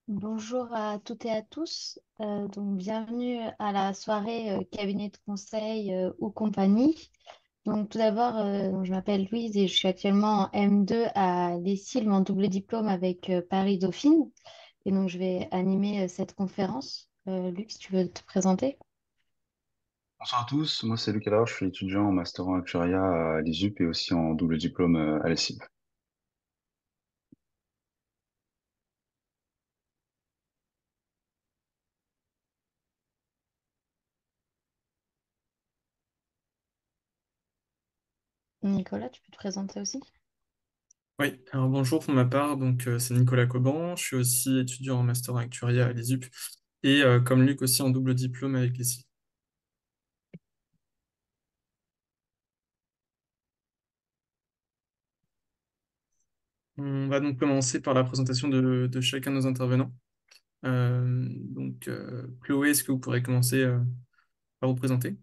Bonjour à toutes et à tous. Donc, bienvenue à la soirée cabinet de conseil ou compagnie. Donc, tout d'abord, je m'appelle Louise et je suis actuellement en M2 à l'ESIL, mon double diplôme avec Paris Dauphine. Et donc, je vais animer cette conférence. Luc, si tu veux te présenter. Bonsoir à tous, moi c'est Lucas Laroche, je suis étudiant en master en actuariat à l'ISUP et aussi en double diplôme à l'ESSIB. Nicolas, tu peux te présenter aussi? Oui, alors bonjour pour ma part, c'est Nicolas Coban, je suis aussi étudiant en master en actuariat à l'ISUP et comme Luc aussi en double diplôme avec l'ESSI. On va donc commencer par la présentation de chacun de nos intervenants. Chloé, est-ce que vous pourrez commencer par vous présenter?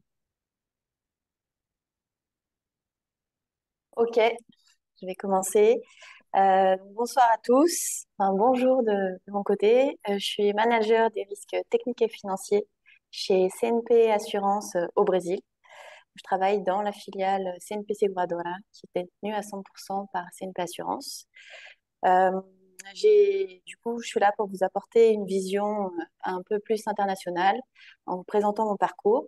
Ok, je vais commencer. Bonsoir à tous. Enfin, bonjour de mon côté. Je suis manager des risques techniques et financiers chez CNP Assurance au Brésil. Je travaille dans la filiale CNP Seguradora qui est détenue à 100% par CNP Assurance. Euh, je suis là pour vous apporter une vision un peu plus internationale en vous présentant mon parcours.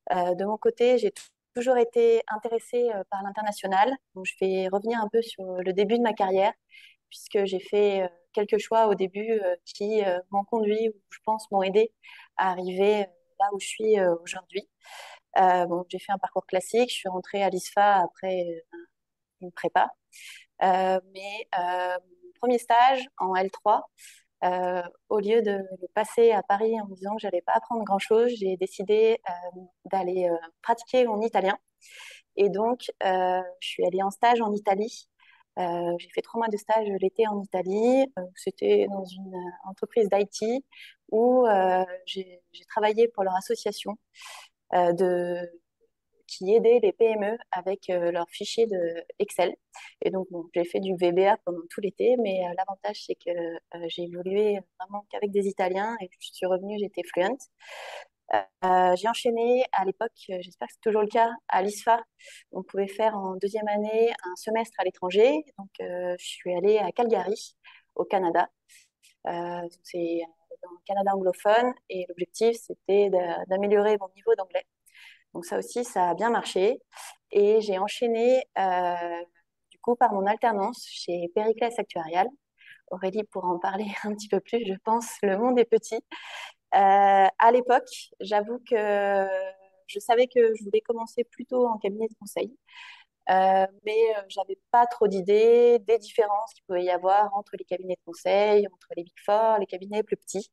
De mon côté, j'ai toujours été intéressée par l'international. Donc, je vais revenir un peu sur le début de ma carrière, puisque j'ai fait quelques choix au début qui m'ont conduit, ou je pense m'ont aidé à arriver là où je suis aujourd'hui. J'ai fait un parcours classique. Je suis rentrée à l'ISFA après une prépa. Mon premier stage en L3, au lieu de le passer à Paris en me disant que j'allais pas apprendre grand-chose, j'ai décidé d'aller pratiquer mon italien. Et donc, je suis allée en stage en Italie. J'ai fait 3 mois de stage l'été en Italie. C'était dans une entreprise d'IT où j'ai travaillé pour leur association de qui aidait les PME avec leurs fichiers de Excel. Et donc, bon, j'ai fait du VBA pendant tout l'été, mais l'avantage, c'est que j'ai évolué vraiment qu'avec des Italiens et je suis revenue, j'étais fluente. J'ai enchaîné à l'époque, j'espère que c'est toujours le cas, à l'ISFA. On pouvait faire en deuxième année un semestre à l'étranger. Donc, je suis allée à Calgary, au Canada. C'est dans le Canada anglophone et l'objectif, c'était d'améliorer mon niveau d'anglais. Donc ça aussi, ça a bien marché. Et j'ai enchaîné du coup par mon alternance chez Périclès Actuarial. Aurélie pourra en parler un petit peu plus, je pense. Le monde est petit. À l'époque, j'avoue que je savais que je voulais commencer plutôt en cabinet de conseil. Mais j'avais pas trop d'idées des différences qu'il pouvait y avoir entre les cabinets de conseil, entre les Big Four, les cabinets plus petits.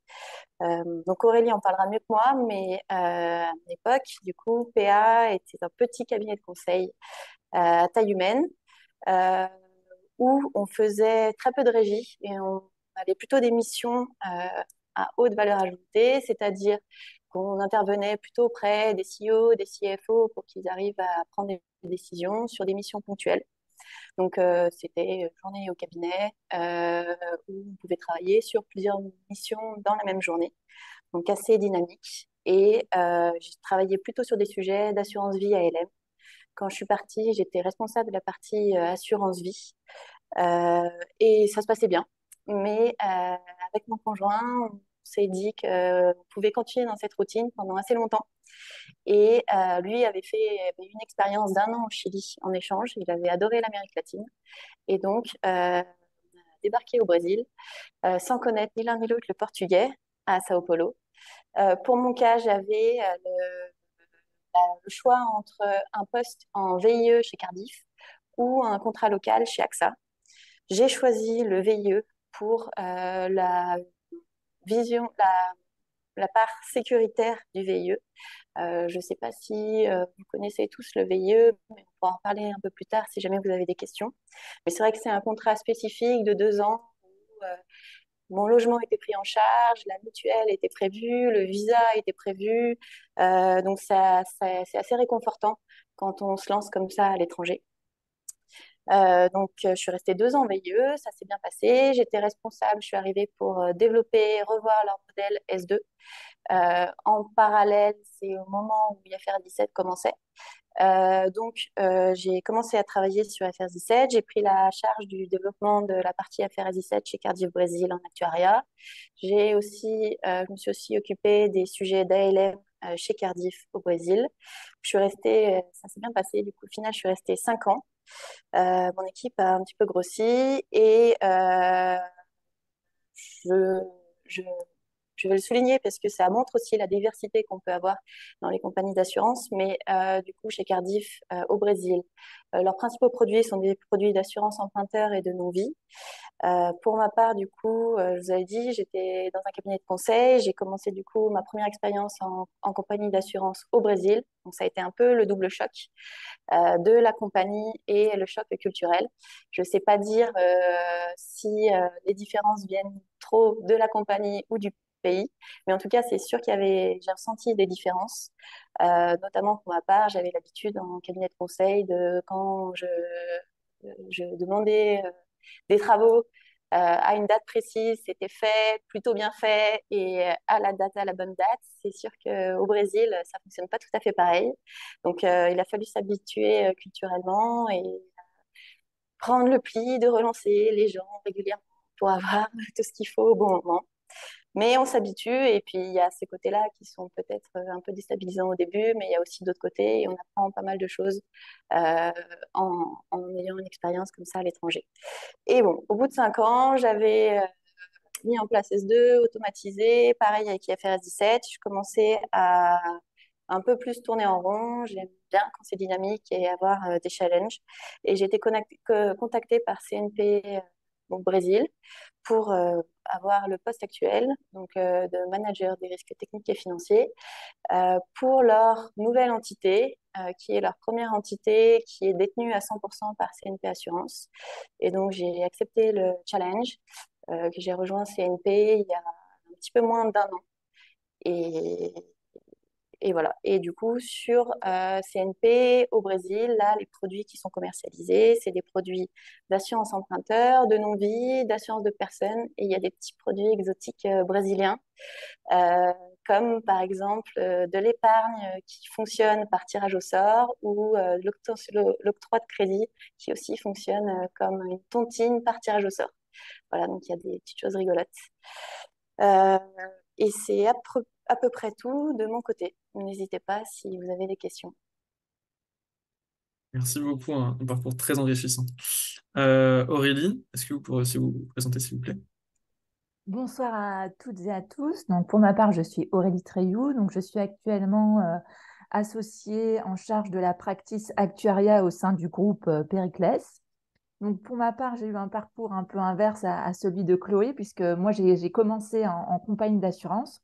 Donc Aurélie en parlera mieux que moi, mais à mon époque, du coup, PA était un petit cabinet de conseil à taille humaine euh, où on faisait très peu de régie et on avait plutôt des missions à haute valeur ajoutée, c'est-à-dire qu'on intervenait plutôt auprès des CEO, des CFO pour qu'ils arrivent à prendre des décisions sur des missions ponctuelles. Donc, c'était journée au cabinet où on pouvait travailler sur plusieurs missions dans la même journée, donc assez dynamique. Et j'ai travaillé plutôt sur des sujets d'assurance vie ALM. Quand je suis partie, j'étais responsable de la partie assurance vie et ça se passait bien. Mais avec mon conjoint, on s'est dit qu'on pouvait continuer dans cette routine pendant assez longtemps. Et lui avait une expérience d'un an au Chili en échange. Il avait adoré l'Amérique latine. Et donc, débarqué au Brésil sans connaître ni l'un ni l'autre le portugais à Sao Paulo. Pour mon cas, j'avais le choix entre un poste en VIE chez Cardiff ou un contrat local chez AXA. J'ai choisi le VIE pour vision, la part sécuritaire du VIE. Je ne sais pas si vous connaissez tous le VIE, mais on pourra en parler un peu plus tard si jamais vous avez des questions. Mais c'est vrai que c'est un contrat spécifique de 2 ans où mon logement était pris en charge, la mutuelle était prévue, le visa était prévu. Donc c'est assez réconfortant quand on se lance comme ça à l'étranger. Je suis restée 2 ans au VIE, ça s'est bien passé. J'étais responsable, je suis arrivée pour développer, revoir leur modèle S2. En parallèle, c'est au moment où IFRS 17 commençait. J'ai commencé à travailler sur IFRS 17. J'ai pris la charge du développement de la partie IFRS 17 chez Cardiff Brésil en actuariat. Je me suis aussi occupée des sujets d'ALM chez Cardiff au Brésil. Je suis restée, ça s'est bien passé. Du coup, au final, je suis restée 5 ans. Mon équipe a un petit peu grossi et je, je je vais le souligner parce que ça montre aussi la diversité qu'on peut avoir dans les compagnies d'assurance. Mais du coup, chez Cardiff, au Brésil, leurs principaux produits sont des produits d'assurance emprunteur et de non-vie. Pour ma part, du coup, je vous avais dit, j'étais dans un cabinet de conseil. J'ai commencé du coup ma première expérience en compagnie d'assurance au Brésil. Donc ça a été un peu le double choc de la compagnie et le choc culturel. Je ne sais pas dire si les différences viennent trop de la compagnie ou du pays, mais en tout cas, c'est sûr j'ai ressenti des différences, notamment pour ma part, j'avais l'habitude en cabinet de conseil quand je demandais des travaux à une date précise, c'était fait, plutôt bien fait, et à la date, à la bonne date. C'est sûr qu'au Brésil, ça fonctionne pas tout à fait pareil. Il a fallu s'habituer culturellement et prendre le pli de relancer les gens régulièrement pour avoir tout ce qu'il faut au bon moment. Mais on s'habitue et puis il y a ces côtés-là qui sont peut-être un peu déstabilisants au début, mais il y a aussi d'autres côtés et on apprend pas mal de choses euh, en ayant une expérience comme ça à l'étranger. Et bon, au bout de 5 ans, j'avais mis en place S2, automatisé, pareil avec IFRS 17. Je commençais à un peu plus tourner en rond. J'aime bien quand c'est dynamique et avoir des challenges. Et j'ai été contactée par CNP au Brésil pour avoir le poste actuel, de manager des risques techniques et financiers, pour leur nouvelle entité, qui est leur première entité qui est détenue à 100% par CNP Assurance. Et donc, j'ai accepté le challenge, que j'ai rejoint CNP il y a un petit peu moins d'1 an. Et, et voilà. Et du coup, sur CNP au Brésil, là, les produits qui sont commercialisés, c'est des produits d'assurance emprunteur, de non-vie, d'assurance de personnes. Et il y a des petits produits exotiques brésiliens, euh, comme par exemple de l'épargne qui fonctionne par tirage au sort ou l'octroi de crédit qui aussi fonctionne comme une tontine par tirage au sort. Voilà, donc il y a des petites choses rigolotes. Euh, et c'est à peu près tout de mon côté. N'hésitez pas si vous avez des questions. Merci beaucoup, un parcours très enrichissant. Aurélie, est-ce que vous pourrez aussi vous présenter, s'il vous plaît? Bonsoir à toutes et à tous. Donc, pour ma part, je suis Aurélie Treilloux. Donc, je suis actuellement associée en charge de la practice actuariat au sein du groupe Périclès. Donc, pour ma part, j'ai eu un parcours un peu inverse à celui de Chloé, puisque moi, j'ai commencé en compagnie d'assurance.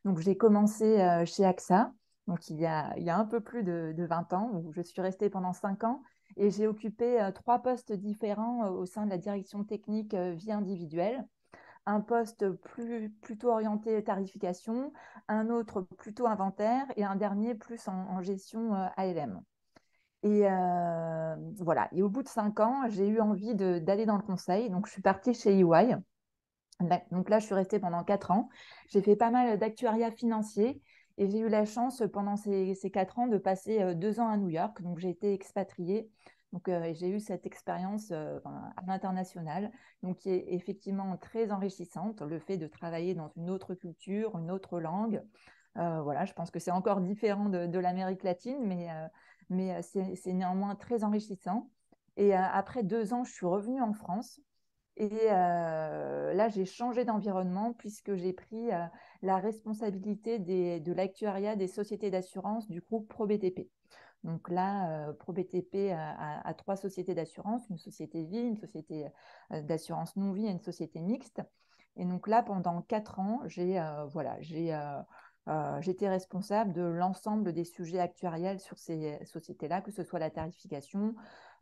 Donc, j'ai commencé chez AXA, donc il y a un peu plus de 20 ans, où je suis restée pendant 5 ans. Et j'ai occupé 3 postes différents au sein de la direction technique vie individuelle, un poste plutôt orienté tarification, un autre plutôt inventaire et un dernier plus en gestion ALM. Et voilà. Et au bout de 5 ans, j'ai eu envie d'aller dans le conseil. Donc, je suis partie chez EY. Donc là, je suis restée pendant 4 ans. J'ai fait pas mal d'actuariat financier et j'ai eu la chance pendant ces 4 ans de passer 2 ans à New York. Donc, j'ai été expatriée. Donc, j'ai eu cette expérience à l'international, donc qui est effectivement très enrichissante. Le fait de travailler dans une autre culture, une autre langue. Voilà, je pense que c'est encore différent de l'Amérique latine, mais c'est néanmoins très enrichissant. Et après 2 ans, je suis revenue en France. Et là, j'ai changé d'environnement puisque j'ai pris la responsabilité de l'actuariat des sociétés d'assurance du groupe ProBTP. Donc là, ProBTP a 3 sociétés d'assurance, une société vie, une société d'assurance non-vie et une société mixte. Et donc là, pendant 4 ans, j'étais responsable de l'ensemble des sujets actuariels sur ces sociétés-là, que ce soit la tarification,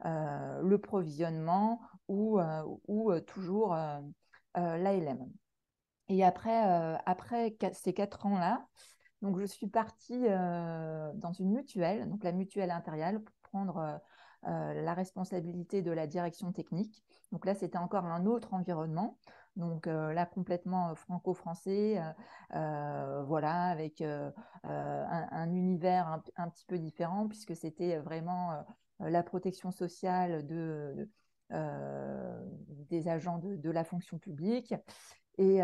le provisionnement ou toujours l'ALM. Et après ces 4 ans-là, donc je suis partie dans une mutuelle, donc la mutuelle Impériale, pour prendre la responsabilité de la direction technique. Donc là, c'était encore un autre environnement. Donc là, complètement franco-français, voilà, avec un univers un petit peu différent, puisque c'était vraiment la protection sociale des agents de la fonction publique. Et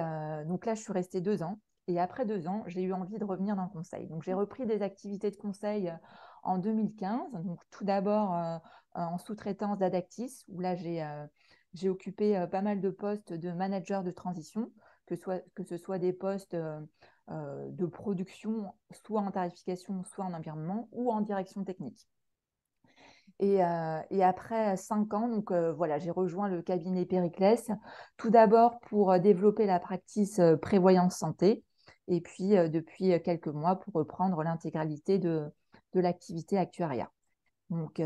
donc là, je suis restée 2 ans. Et après 2 ans, j'ai eu envie de revenir dans le conseil. Donc j'ai repris des activités de conseil en 2015. Donc tout d'abord en sous-traitance d'Adactis, où là j'ai occupé pas mal de postes de manager de transition, que ce soit des postes de production, soit en tarification, soit en environnement, ou en direction technique. Et après 5 ans, donc voilà, j'ai rejoint le cabinet Périclès, tout d'abord pour développer la practice prévoyance santé, et puis depuis quelques mois pour reprendre l'intégralité de l'activité actuariat. Donc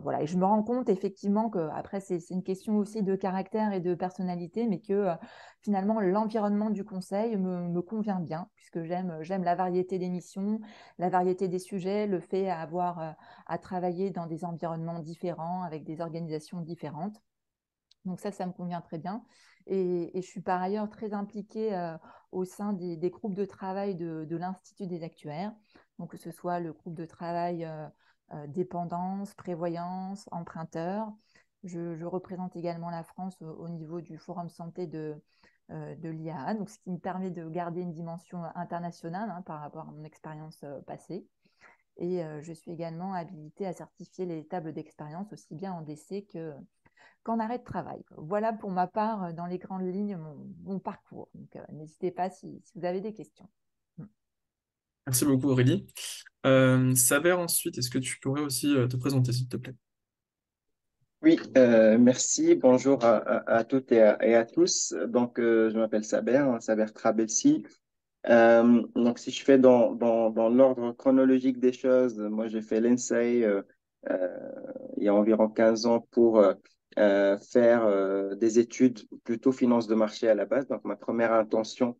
voilà, et je me rends compte effectivement que après c'est une question aussi de caractère et de personnalité, mais que finalement l'environnement du conseil me convient bien, puisque j'aime la variété des missions, la variété des sujets, le fait à travailler dans des environnements différents, avec des organisations différentes. Donc ça me convient très bien. Et je suis par ailleurs très impliquée au sein des groupes de travail de l'Institut des actuaires, donc que ce soit le groupe de travail dépendance, prévoyance, emprunteur. Je représente également la France au niveau du Forum santé de l'IAA, donc ce qui me permet de garder une dimension internationale par rapport à mon expérience passée. Et je suis également habilitée à certifier les tables d'expérience aussi bien en décès qu'en arrêt de travail. Voilà pour ma part, dans les grandes lignes, mon parcours. Donc, n'hésitez pas si vous avez des questions. Merci beaucoup, Aurélie. Saber, ensuite, est-ce que tu pourrais aussi te présenter, s'il te plaît? Oui, merci. Bonjour à toutes et à tous. Donc, je m'appelle Saber Trabelsi. Donc, si je fais dans l'ordre chronologique des choses, moi, j'ai fait l'ENSEI il y a environ 15 ans pour faire des études plutôt finance de marché à la base. Donc, ma première intention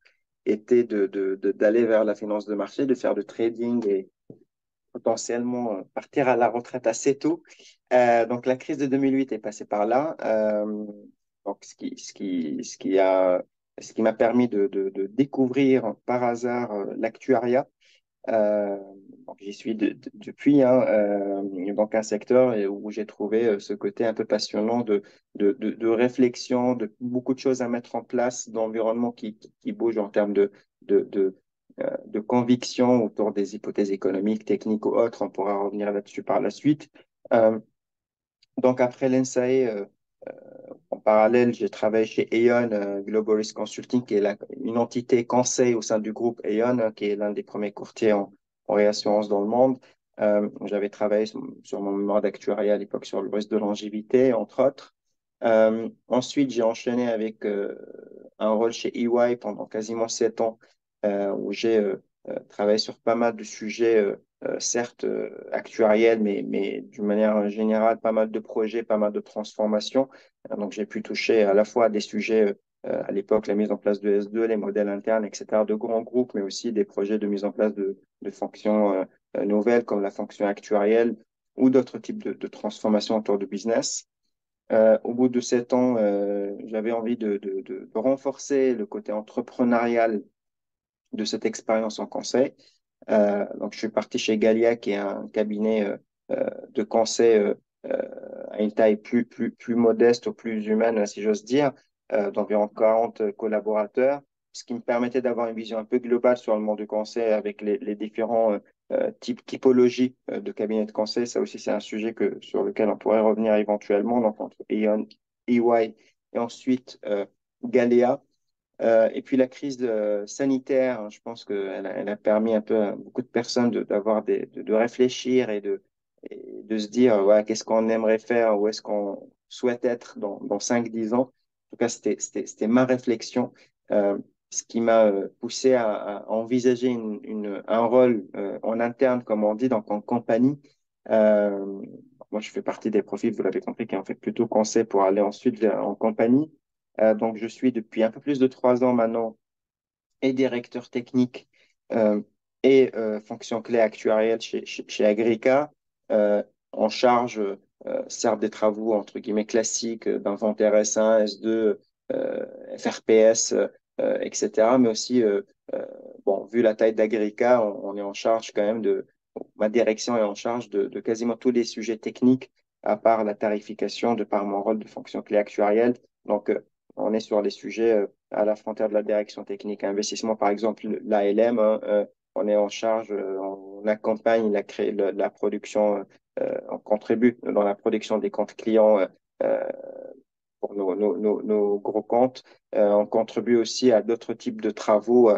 était d'aller vers la finance de marché, de faire du trading et potentiellement partir à la retraite assez tôt. Donc, la crise de 2008 est passée par là. Donc, ce qui m'a permis de découvrir par hasard l'actuariat. Euh, donc, j'y suis depuis, hein, donc un secteur où j'ai trouvé ce côté un peu passionnant de réflexion, de beaucoup de choses à mettre en place, d'environnement qui bouge en termes de conviction autour des hypothèses économiques, techniques ou autres. On pourra revenir là-dessus par la suite. Euh, donc, après l'ENSAE, en parallèle, j'ai travaillé chez Aon Global Risk Consulting, qui est une entité conseil au sein du groupe Aon, qui est l'un des premiers courtiers en réassurance dans le monde. J'avais travaillé sur mon mémoire d'actuariat à l'époque sur le risque de longévité, entre autres. Ensuite, j'ai enchaîné avec un rôle chez EY pendant quasiment 7 ans, où j'ai travaillé sur pas mal de sujets, certes actuariels, mais d'une manière générale, pas mal de projets, pas mal de transformations. Donc, j'ai pu toucher à la fois à des sujets, à l'époque, la mise en place de S2, les modèles internes, etc., de grands groupes, mais aussi des projets de mise en place de fonctions nouvelles comme la fonction actuarielle ou d'autres types de transformations autour du business. Au bout de 7 ans, j'avais envie de renforcer le côté entrepreneurial de cette expérience en conseil. Donc, je suis parti chez Gallia, qui est un cabinet de conseil à une taille plus modeste ou plus humaine, si j'ose dire, d'environ 40 collaborateurs, ce qui me permettait d'avoir une vision un peu globale sur le monde du conseil avec les différents typologies de cabinets de conseil. Ça aussi, c'est un sujet sur lequel on pourrait revenir éventuellement, donc entre Aon, EY et ensuite Galea. Et puis la crise sanitaire, je pense elle a permis un peu à beaucoup de personnes de réfléchir et de se dire ouais, qu'est-ce qu'on aimerait faire, où est-ce qu'on souhaite être dans 5-10 ans. En tout cas, c'était ma réflexion, ce qui m'a poussé à envisager un rôle en interne, comme on dit, donc en compagnie. Euh, Moi, je fais partie des profils, vous l'avez compris, qui ont fait plutôt conseil pour aller ensuite en compagnie. Donc, je suis depuis un peu plus de 3 ans maintenant et directeur technique euh, et fonction clé actuarielle chez Agrica, euh, en charge certes des travaux entre guillemets classiques d'inventaire S1, S2, FRPS, etc. Mais aussi, bon, vu la taille d'Agrica, on est en charge quand même ma direction est en charge de quasiment tous les sujets techniques, à part la tarification, de par mon rôle de fonction clé actuarielle. Donc, on est sur les sujets à la frontière de la direction technique. Investissement, par exemple, l'ALM, hein, on est en charge, on accompagne la production, on contribue dans la production des comptes clients euh, pour nos gros comptes. On contribue aussi à d'autres types de travaux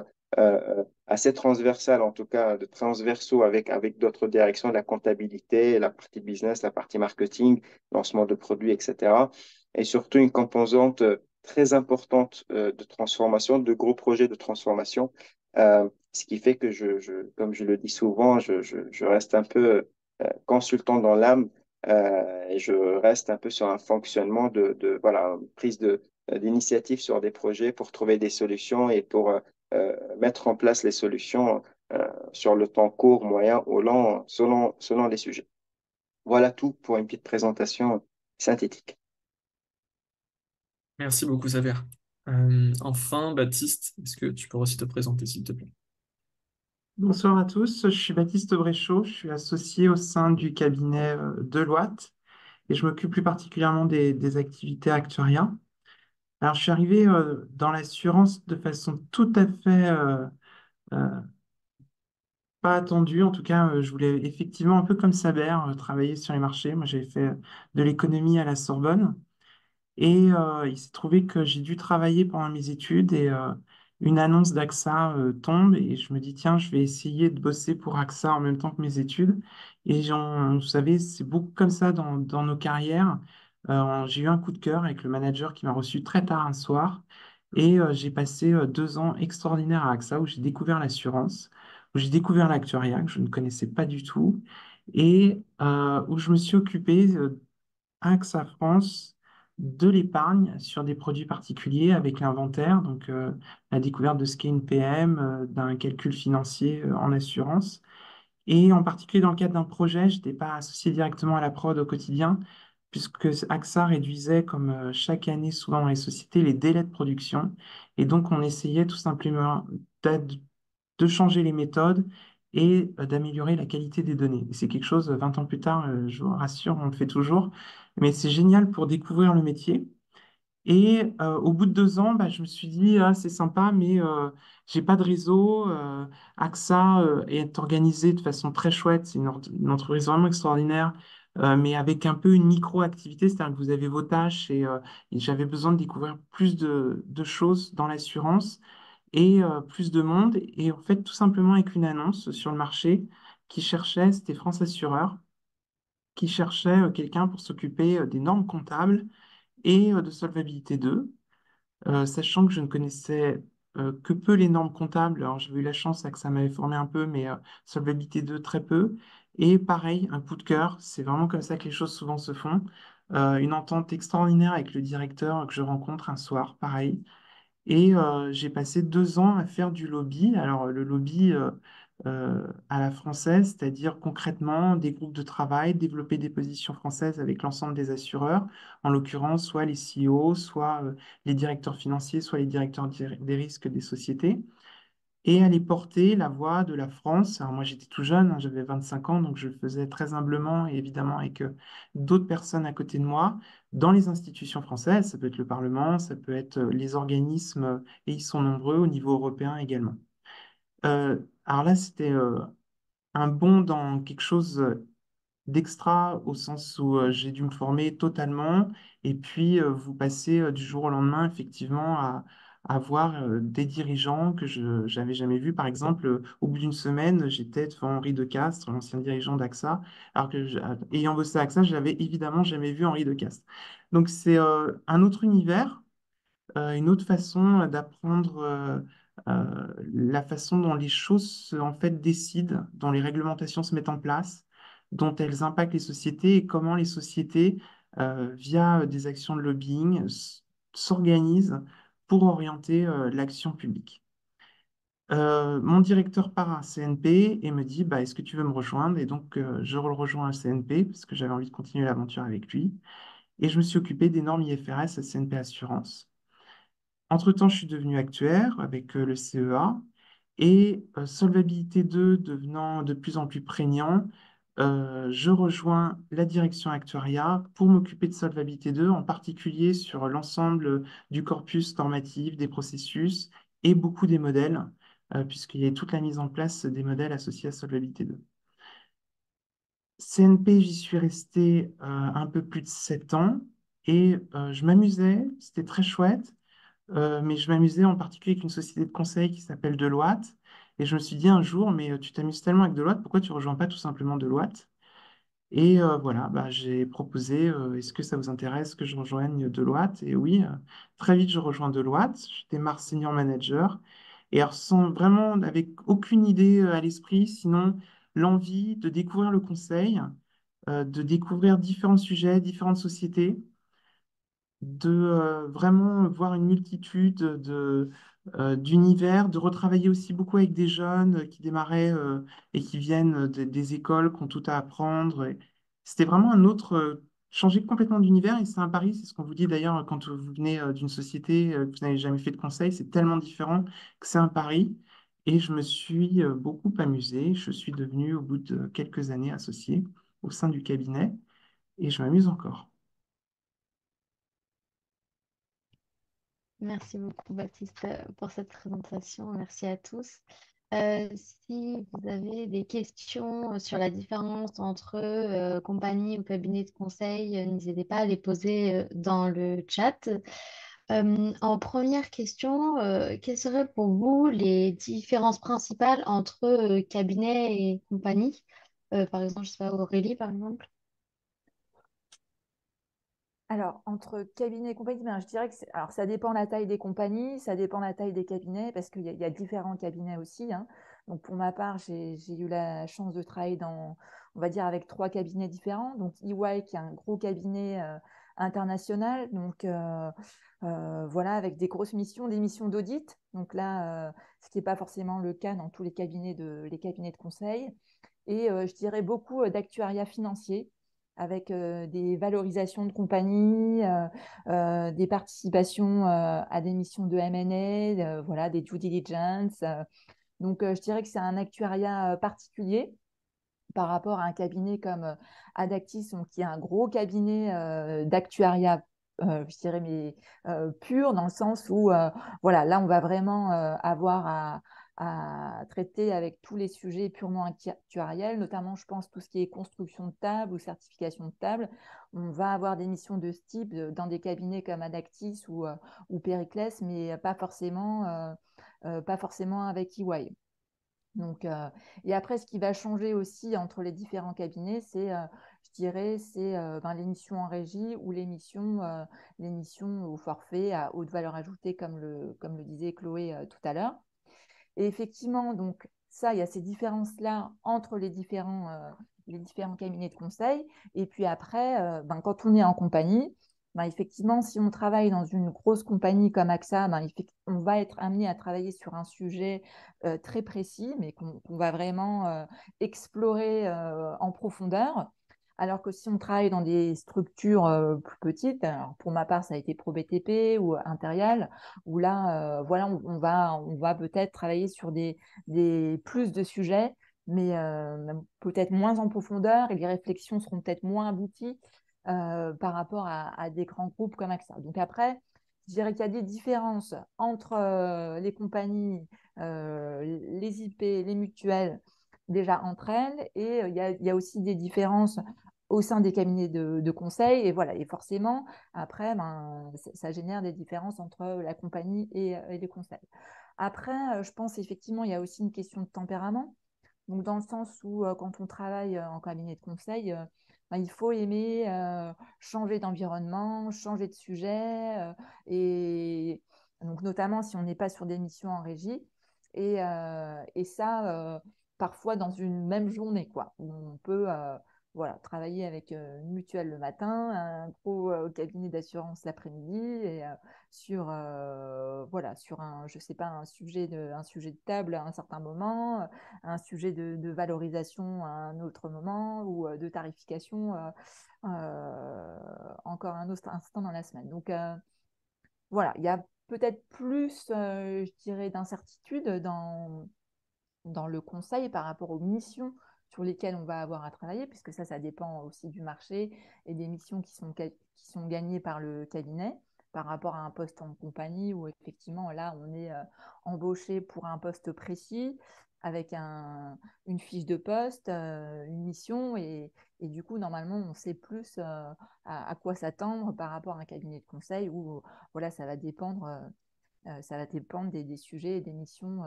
assez transversales, en tout cas de transversaux avec d'autres directions, la comptabilité, la partie business, la partie marketing, lancement de produits, etc. Et surtout une composante très importante de transformation, de gros projets de transformation. Ce qui fait que comme je le dis souvent, je reste un peu consultant dans l'âme et je reste un peu sur un fonctionnement voilà, prise d'initiative sur des projets pour trouver des solutions et pour mettre en place les solutions sur le temps court, moyen ou long, selon les sujets. Voilà tout pour une petite présentation synthétique. Merci beaucoup, Saver. Enfin, Baptiste, est-ce que tu pourrais aussi te présenter, s'il te plaît? Bonsoir à tous, je suis Baptiste Bréchot, je suis associé au sein du cabinet Deloitte et je m'occupe plus particulièrement des activités actuariat. Alors, je suis arrivé dans l'assurance de façon tout à fait euh, pas attendue. En tout cas, je voulais effectivement, un peu comme Saber, travailler sur les marchés. Moi, j'avais fait de l'économie à la Sorbonne. Et il s'est trouvé que j'ai dû travailler pendant mes études et une annonce d'AXA tombe et je me dis, tiens, je vais essayer de bosser pour AXA en même temps que mes études. Et vous savez, c'est beaucoup comme ça dans nos carrières. J'ai eu un coup de cœur avec le manager qui m'a reçu très tard un soir et j'ai passé 2 ans extraordinaires à AXA où j'ai découvert l'assurance, où j'ai découvert l'actuariat que je ne connaissais pas du tout et où je me suis occupé AXA France de l'épargne sur des produits particuliers avec l'inventaire, donc la découverte de ce qu'est une PM, d'un calcul financier en assurance. Et en particulier dans le cadre d'un projet, je n'étais pas associé directement à la prod au quotidien, puisque AXA réduisait, comme chaque année souvent dans les sociétés, les délais de production. Et donc on essayait tout simplement de changer les méthodes et d'améliorer la qualité des données. Et c'est quelque chose, 20 ans plus tard, je vous rassure, on le fait toujours. Mais c'est génial pour découvrir le métier. Et au bout de 2 ans, bah, je me suis dit, ah, c'est sympa, mais j'ai pas de réseau. AXA est organisé de façon très chouette. C'est une entreprise vraiment extraordinaire, mais avec un peu une micro-activité, c'est-à-dire que vous avez vos tâches et j'avais besoin de découvrir plus de choses dans l'assurance et plus de monde. Et en fait, tout simplement avec une annonce sur le marché qui cherchait, c'était France Assureur, qui cherchait quelqu'un pour s'occuper des normes comptables et de solvabilité 2, sachant que je ne connaissais que peu les normes comptables. Alors, j'ai eu la chance que ça m'avait formé un peu, mais solvabilité 2, très peu. Et pareil, un coup de cœur, c'est vraiment comme ça que les choses souvent se font. Une entente extraordinaire avec le directeur que je rencontre un soir, pareil. Et j'ai passé 2 ans à faire du lobby. Alors, le lobby à la française, c'est-à-dire concrètement des groupes de travail, développer des positions françaises avec l'ensemble des assureurs, en l'occurrence, soit les CEO, soit les directeurs financiers, soit les directeurs des risques des sociétés et aller porter la voix de la France. Alors moi, j'étais tout jeune, hein, j'avais 25 ans, donc je le faisais très humblement et évidemment avec d'autres personnes à côté de moi dans les institutions françaises. Ça peut être le Parlement, ça peut être les organismes, et ils sont nombreux au niveau européen également. Alors là, c'était un bond dans quelque chose d'extra au sens où j'ai dû me former totalement et puis vous passez du jour au lendemain effectivement à voir des dirigeants que je n'avais jamais vus. Par exemple, au bout d'une semaine, j'étais devant Henri Decastre, l'ancien dirigeant d'AXA, alors que ayant bossé à AXA, je n'avais évidemment jamais vu Henri Decastre. Donc c'est un autre univers, une autre façon d'apprendre la façon dont les choses en fait décident, dont les réglementations se mettent en place, dont elles impactent les sociétés et comment les sociétés, via des actions de lobbying, s'organisent pour orienter l'action publique. Mon directeur part à un CNP et me dit, bah, est-ce que tu veux me rejoindre? Et donc, je le rejoins à CNP parce que j'avais envie de continuer l'aventure avec lui. Et je me suis occupé des normes IFRS à CNP Assurance. Entre-temps, je suis devenu actuaire avec le CEA et Solvabilité 2 devenant de plus en plus prégnant, je rejoins la direction actuariat pour m'occuper de Solvabilité 2, en particulier sur l'ensemble du corpus normatif, des processus et beaucoup des modèles, puisqu'il y a toute la mise en place des modèles associés à Solvabilité 2. CNP, j'y suis resté un peu plus de 7 ans et je m'amusais, c'était très chouette. Mais je m'amusais en particulier avec une société de conseil qui s'appelle Deloitte. Et je me suis dit un jour, mais tu t'amuses tellement avec Deloitte, pourquoi tu ne rejoins pas tout simplement Deloitte? Et voilà, bah, j'ai proposé, est-ce que ça vous intéresse que je rejoigne Deloitte? Et oui, très vite, je rejoins Deloitte. Je démarre senior manager. Et alors, sans vraiment, avec aucune idée à l'esprit, sinon l'envie de découvrir le conseil, de découvrir différents sujets, différentes sociétés de vraiment voir une multitude d'univers, de retravailler aussi beaucoup avec des jeunes qui démarraient et qui viennent des écoles, qui ont tout à apprendre. Et c'était vraiment un autre, changer complètement d'univers. Et c'est un pari, c'est ce qu'on vous dit d'ailleurs quand vous venez d'une société que vous n'avez jamais fait de conseil, c'est tellement différent que c'est un pari. Et je me suis beaucoup amusé. Je suis devenu, au bout de quelques années, associé au sein du cabinet et je m'amuse encore. Merci beaucoup, Baptiste, pour cette présentation. Merci à tous. Si vous avez des questions sur la différence entre compagnie ou cabinet de conseil, n'hésitez pas à les poser dans le chat. En première question, quelles seraient pour vous les différences principales entre cabinet et compagnie? Par exemple, je sais pas, Aurélie, par exemple. Alors, entre cabinet et compagnie, ben, je dirais que alors, ça dépend de la taille des compagnies, ça dépend de la taille des cabinets, parce qu'il y a différents cabinets aussi, hein. Donc, pour ma part, j'ai eu la chance de travailler on va dire, avec 3 cabinets différents. Donc, EY, qui est un gros cabinet international, donc voilà, avec des grosses missions, des missions d'audit. Donc là, ce qui n'est pas forcément le cas dans tous les cabinets de conseil. Et je dirais beaucoup d'actuariat financier avec des valorisations de compagnie, des participations à des missions de M&A, voilà, des due diligence. Donc, je dirais que c'est un actuariat particulier par rapport à un cabinet comme Adactis, donc, qui est un gros cabinet d'actuariat, je dirais, mais pur, dans le sens où, voilà, là, on va vraiment avoir à traiter avec tous les sujets purement actuariels, notamment, je pense, tout ce qui est construction de table ou certification de table. On va avoir des missions de ce type dans des cabinets comme Adactis ou Périclès, mais pas forcément avec EY. Donc, et après, ce qui va changer aussi entre les différents cabinets, je dirais, ben, les missions en régie ou les missions au forfait à haute valeur ajoutée, comme le disait Chloé tout à l'heure. Et effectivement, donc ça, il y a ces différences-là entre les différents cabinets de conseil. Et puis après, ben, quand on est en compagnie, ben, effectivement, si on travaille dans une grosse compagnie comme AXA, ben, on va être amené à travailler sur un sujet très précis, mais qu'on va vraiment explorer en profondeur. Alors que si on travaille dans des structures plus petites, alors pour ma part, ça a été ProBTP ou Impérial, où là, voilà, on va peut-être travailler sur plus de sujets, mais peut-être moins en profondeur et les réflexions seront peut-être moins abouties par rapport à des grands groupes comme AXA. Donc après, je dirais qu'il y a des différences entre les compagnies, les IP, les mutuelles, déjà entre elles, et il y a aussi des différences au sein des cabinets de conseil. Et voilà, et forcément, après, ben, ça génère des différences entre la compagnie et les conseils. Après, je pense effectivement, il y a aussi une question de tempérament. Donc, dans le sens où quand on travaille en cabinet de conseil, ben, il faut aimer changer d'environnement, changer de sujet, et donc notamment si on n'est pas sur des missions en régie. Et ça, parfois dans une même journée, quoi, où on peut voilà, travailler avec une mutuelle le matin, un gros cabinet d'assurance l'après-midi, et sur un, je sais pas, un sujet de table à un certain moment, un sujet de valorisation à un autre moment, ou de tarification encore un autre instant dans la semaine. Donc voilà, il y a peut-être plus, je dirais, d'incertitude dans le conseil par rapport aux missions sur lesquelles on va avoir à travailler, puisque ça dépend aussi du marché et des missions qui sont gagnées par le cabinet par rapport à un poste en compagnie où effectivement là on est embauché pour un poste précis avec une fiche de poste, une mission, et du coup normalement on sait plus à quoi s'attendre par rapport à un cabinet de conseil où voilà, ça va dépendre des sujets et des missions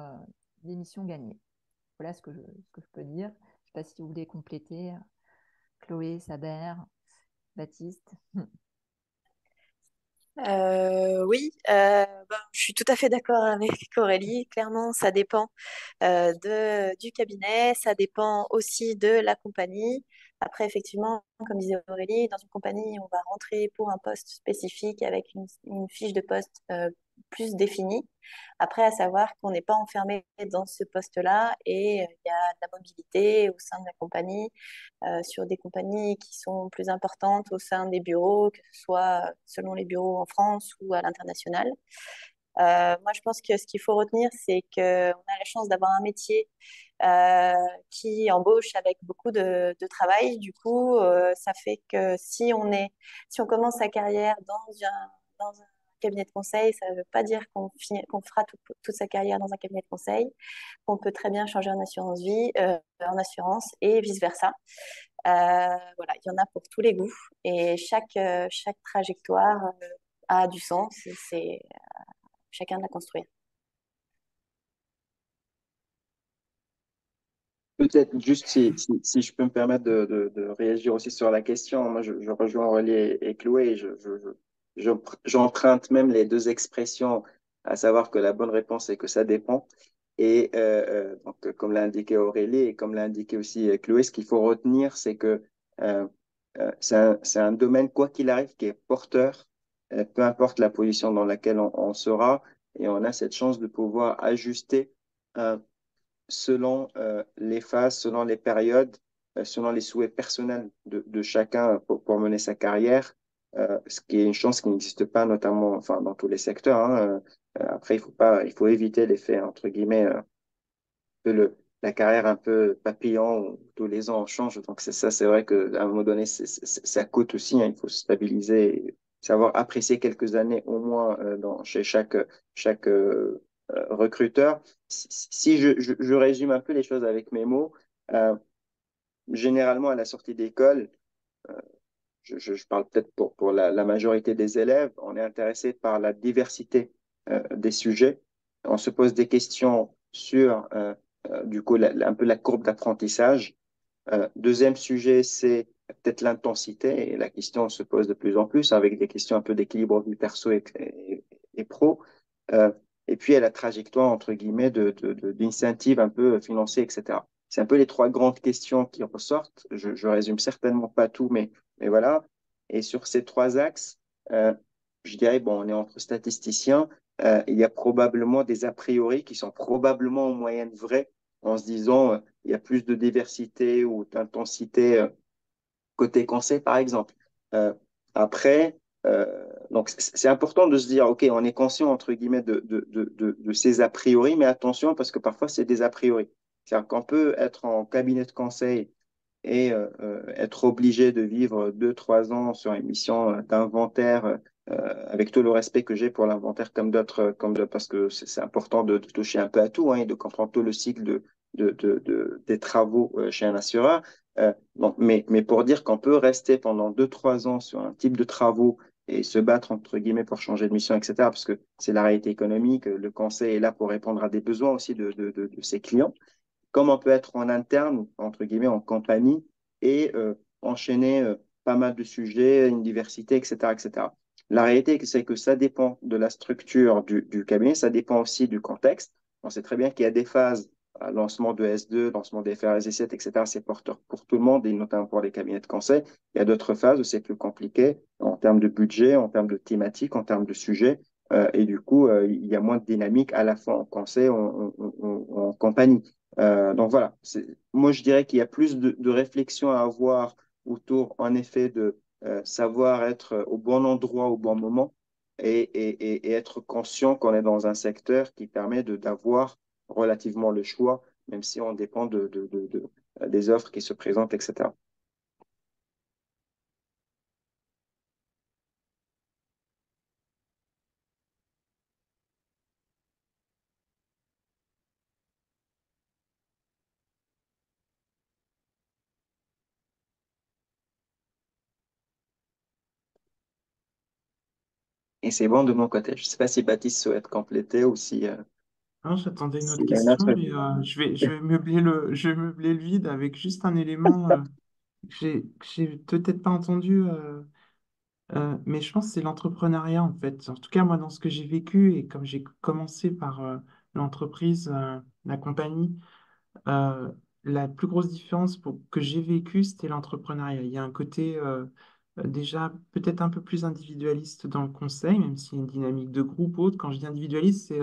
gagnées. Voilà ce que je peux dire. Je ne sais pas si vous voulez compléter, Chloé, Saber, Baptiste. Oui, je suis tout à fait d'accord avec Aurélie. Clairement, ça dépend du cabinet, ça dépend aussi de la compagnie. Après, effectivement, comme disait Aurélie, dans une compagnie, on va rentrer pour un poste spécifique avec une fiche de poste plus définie. Après, à savoir qu'on n'est pas enfermé dans ce poste-là et il y a de la mobilité au sein de la compagnie, sur des compagnies qui sont plus importantes au sein des bureaux, que ce soit selon les bureaux en France ou à l'international. Moi, je pense que ce qu'il faut retenir, c'est qu'on a la chance d'avoir un métier euh, qui embauche avec beaucoup de travail. Du coup, ça fait que si on commence sa carrière dans un cabinet de conseil, ça ne veut pas dire qu'on fera toute sa carrière dans un cabinet de conseil. On peut très bien changer en assurance vie, en assurance et vice-versa. Voilà, il y en a pour tous les goûts et chaque trajectoire a du sens et c'est chacun de la construire. Peut-être juste si je peux me permettre de réagir aussi sur la question. Moi, je rejoins Aurélie et Chloé. J'emprunte même les deux expressions, à savoir que la bonne réponse est que ça dépend. Et donc, comme l'a indiqué Aurélie et comme l'a indiqué aussi Chloé, ce qu'il faut retenir, c'est que euh, c'est un domaine, quoi qu'il arrive, qui est porteur, peu importe la position dans laquelle on sera. Et on a cette chance de pouvoir ajuster selon les phases, selon les périodes, selon les souhaits personnels de chacun pour mener sa carrière, ce qui est une chance qui n'existe pas notamment enfin, dans tous les secteurs. Hein. Après, il faut éviter l'effet, entre guillemets, la carrière un peu papillon où tous les ans on change. Donc, c'est ça, c'est vrai qu'à un moment donné, ça coûte aussi. Hein. Il faut se stabiliser et savoir apprécier quelques années au moins chez chaque recruteur. Si je résume un peu les choses avec mes mots, euh, généralement à la sortie d'école, je parle peut-être pour la majorité des élèves, on est intéressé par la diversité des sujets. On se pose des questions sur, du coup, un peu la courbe d'apprentissage. Deuxième sujet, c'est peut-être l'intensité. Et la question se pose de plus en plus avec des questions un peu d'équilibre vie perso et pro. Euh, et puis, il y a la trajectoire, entre guillemets, d'incentive un peu financier, etc. C'est un peu les trois grandes questions qui ressortent. Je résume certainement pas tout, mais voilà. Et sur ces trois axes, euh, je dirais, bon, on est entre statisticiens. Il y a probablement des a priori qui sont probablement en moyenne vrais en se disant il y a plus de diversité ou d'intensité côté conseil, par exemple. Euh, après, donc c'est important de se dire, OK, on est conscient, entre guillemets, de ces a priori, mais attention, parce que parfois, c'est des a priori. C'est-à-dire qu'on peut être en cabinet de conseil et être obligé de vivre 2, 3 ans sur une mission d'inventaire, avec tout le respect que j'ai pour l'inventaire parce que c'est important de toucher un peu à tout hein, et de comprendre tout le cycle des travaux chez un assureur. Mais pour dire qu'on peut rester pendant 2, 3 ans sur un type de travaux et se battre, entre guillemets, pour changer de mission, etc., parce que c'est la réalité économique, le conseil est là pour répondre à des besoins aussi de ses clients comme on peut être en interne, entre guillemets, en compagnie, et enchaîner pas mal de sujets, une diversité, etc., etc. La réalité, c'est que ça dépend de la structure du cabinet, ça dépend aussi du contexte. On sait très bien qu'il y a des phases lancement de S2, lancement des FRS 7, etc., c'est porteur pour tout le monde, et notamment pour les cabinets de conseil. Il y a d'autres phases où c'est plus compliqué en termes de budget, en termes de thématique, en termes de sujet. Et du coup, il y a moins de dynamique à la fois en conseil, en compagnie. Donc voilà, moi je dirais qu'il y a plus de réflexion à avoir autour, en effet, de savoir être au bon endroit au bon moment et être conscient qu'on est dans un secteur qui permet d'avoir relativement le choix, même si on dépend des offres qui se présentent, etc. Et c'est bon de mon côté. Je ne sais pas si Baptiste souhaite compléter ou si, Alors, j'attendais une autre s'il y a une question, autre. mais je vais meubler je vais meubler le vide avec juste un élément que j'ai peut-être pas entendu, mais je pense que c'est l'entrepreneuriat en fait. En tout cas, moi, dans ce que j'ai vécu, et comme j'ai commencé par l'entreprise, la compagnie, Euh, la plus grosse différence que j'ai vécue, c'était l'entrepreneuriat. Il y a un côté déjà peut-être un peu plus individualiste dans le conseil, même s'il y a une dynamique de groupe ou autre. Quand je dis individualiste, c'est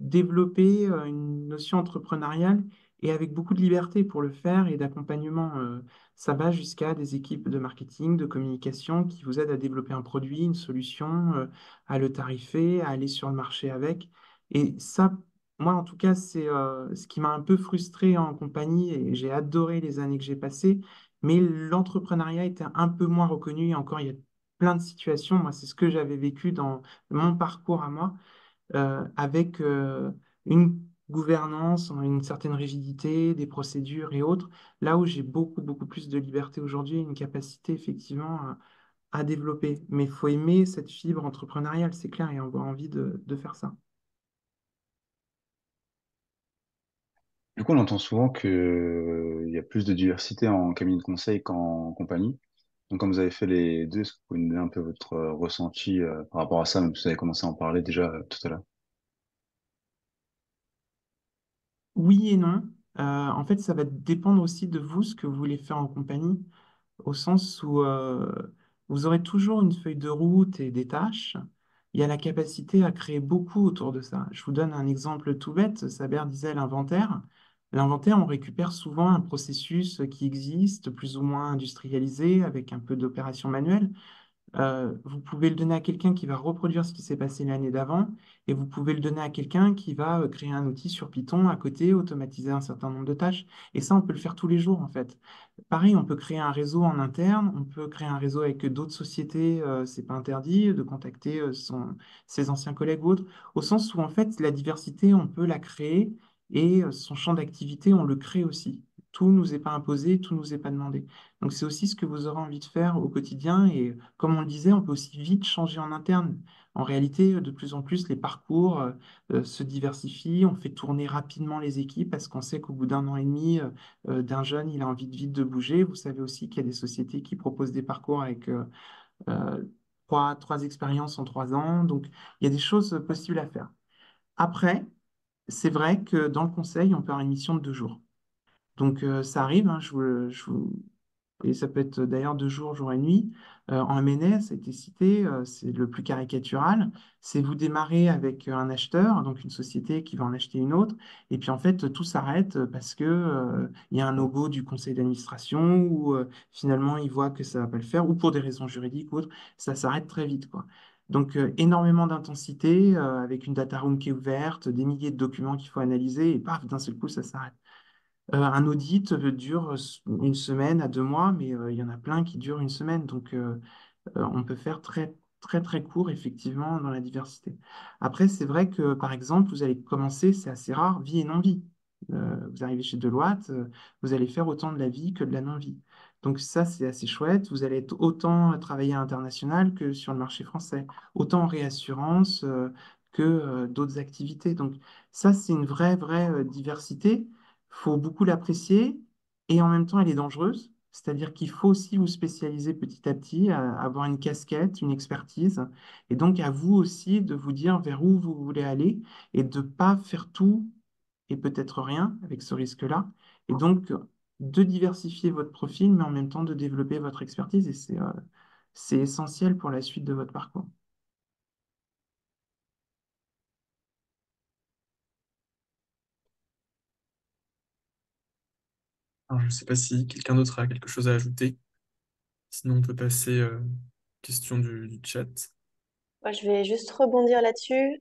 développer une notion entrepreneuriale et avec beaucoup de liberté pour le faire et d'accompagnement. Ça va jusqu'à des équipes de marketing, de communication qui vous aident à développer un produit, une solution, à le tarifer, à aller sur le marché avec. Et ça, moi, en tout cas, c'est ce qui m'a un peu frustré en compagnie et j'ai adoré les années que j'ai passées, mais l'entrepreneuriat était un peu moins reconnu. Et encore, il y a plein de situations. Moi, c'est ce que j'avais vécu dans mon parcours à moi, avec une gouvernance, une certaine rigidité, des procédures et autres, là où j'ai beaucoup, beaucoup plus de liberté aujourd'hui, une capacité effectivement à développer. Mais il faut aimer cette fibre entrepreneuriale, c'est clair, et avoir envie de faire ça. Du coup, on entend souvent que, il y a plus de diversité en cabinet de conseil qu'en compagnie. Donc, comme vous avez fait les deux, est-ce que vous pouvez nous donner un peu votre ressenti par rapport à ça, même si vous avez commencé à en parler déjà tout à l'heure? Oui et non. En fait, ça va dépendre aussi de vous, ce que vous voulez faire en compagnie, au sens où vous aurez toujours une feuille de route et des tâches. Il y a la capacité à créer beaucoup autour de ça. Je vous donne un exemple tout bête. Saber disait l'inventaire. L'inventaire, on récupère souvent un processus qui existe, plus ou moins industrialisé, avec un peu d'opération manuelle. Vous pouvez le donner à quelqu'un qui va reproduire ce qui s'est passé l'année d'avant, et vous pouvez le donner à quelqu'un qui va créer un outil sur Python à côté, automatiser un certain nombre de tâches. Et ça, on peut le faire tous les jours, en fait. Pareil, on peut créer un réseau en interne, on peut créer un réseau avec d'autres sociétés, c'est pas interdit de contacter ses anciens collègues ou autres, au sens où, en fait, la diversité, on peut la créer, et son champ d'activité, on le crée aussi. Tout nous est pas imposé, tout nous est pas demandé. Donc c'est aussi ce que vous aurez envie de faire au quotidien. Et comme on le disait, on peut aussi vite changer en interne. En réalité, de plus en plus, les parcours se diversifient. On fait tourner rapidement les équipes parce qu'on sait qu'au bout d'un an et demi, d'un jeune, il a envie de vite de bouger. Vous savez aussi qu'il y a des sociétés qui proposent des parcours avec euh, trois expériences en 3 ans. Donc il y a des choses possibles à faire. Après, c'est vrai que dans le conseil, on peut avoir une mission de 2 jours. Donc ça arrive, hein, et ça peut être d'ailleurs 2 jours, jour et nuit. En MNS, ça a été cité, c'est le plus caricatural. C'est vous démarrez avec un acheteur, donc une société qui va en acheter une autre, et puis en fait tout s'arrête parce que il y a un logo du conseil d'administration ou finalement ils voient que ça va pas le faire, ou pour des raisons juridiques ou autres, ça s'arrête très vite, quoi. Donc énormément d'intensité avec une data room qui est ouverte, des milliers de documents qu'il faut analyser, et paf, d'un seul coup ça s'arrête. Un audit dure une semaine à 2 mois, mais il y en a plein qui durent une semaine. Donc, on peut faire très, très, très court, effectivement, dans la diversité. Après, c'est vrai que, par exemple, vous allez commencer, c'est assez rare, vie et non-vie. Vous arrivez chez Deloitte, vous allez faire autant de la vie que de la non-vie. Donc, ça, c'est assez chouette. Vous allez être autant travailler à l'international que sur le marché français, autant en réassurance que d'autres activités. Donc, ça, c'est une vraie, vraie diversité. Faut beaucoup l'apprécier et en même temps, elle est dangereuse. C'est-à-dire qu'il faut aussi vous spécialiser petit à petit, avoir une casquette, une expertise. Et donc, à vous aussi de vous dire vers où vous voulez aller et de ne pas faire tout et peut-être rien avec ce risque-là. Et donc, de diversifier votre profil, mais en même temps de développer votre expertise. Et c'est essentiel pour la suite de votre parcours. Alors, je ne sais pas si quelqu'un d'autre a quelque chose à ajouter. Sinon, on peut passer question du chat. Moi, je vais juste rebondir là-dessus.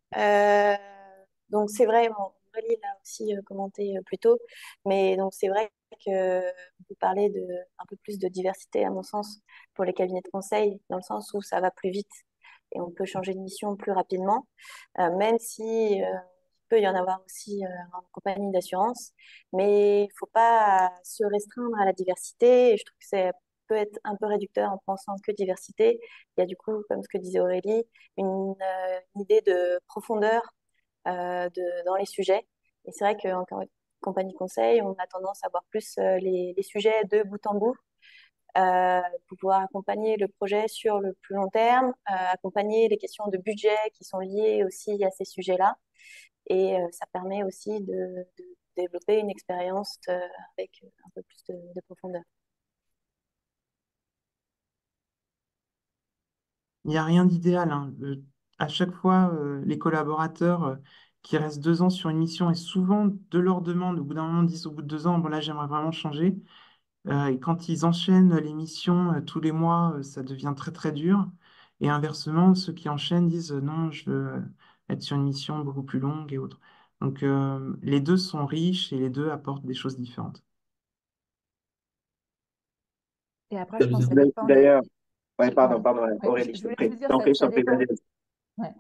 Donc, c'est vrai, bon, Aurélie l'a aussi commenté plus tôt, mais donc c'est vrai que vous parlez de un peu plus de diversité, à mon sens, pour les cabinets de conseil, dans le sens où ça va plus vite et on peut changer de mission plus rapidement, même si il peut y en avoir aussi en compagnie d'assurance, mais il ne faut pas se restreindre à la diversité. Et je trouve que c'est peut être un peu réducteur en pensant que diversité. Il y a du coup, comme ce que disait Aurélie, une idée de profondeur dans les sujets. Et c'est vrai qu'en compagnie conseil, on a tendance à voir plus les sujets de bout en bout, pouvoir accompagner le projet sur le plus long terme, accompagner les questions de budget qui sont liées aussi à ces sujets-là. Et ça permet aussi de développer une expérience avec un peu plus de profondeur. Il n'y a rien d'idéal, hein. À chaque fois, les collaborateurs qui restent 2 ans sur une mission et souvent de leur demande, au bout d'un moment, disent au bout de 2 ans, bon là, j'aimerais vraiment changer. Et quand ils enchaînent les missions tous les mois, ça devient très très dur. Et inversement, ceux qui enchaînent disent non, je veux être sur une mission beaucoup plus longue et autres. Donc les deux sont riches et les deux apportent des choses différentes. Et après, Très je pense bien. que ça dépend D'ailleurs, ouais, pardon. pardon, Ouais, Aurélie, je je t'en voulais prie. juste dire, Je t'en prie, je ça t'en prie, dépend. vas-y. Ouais.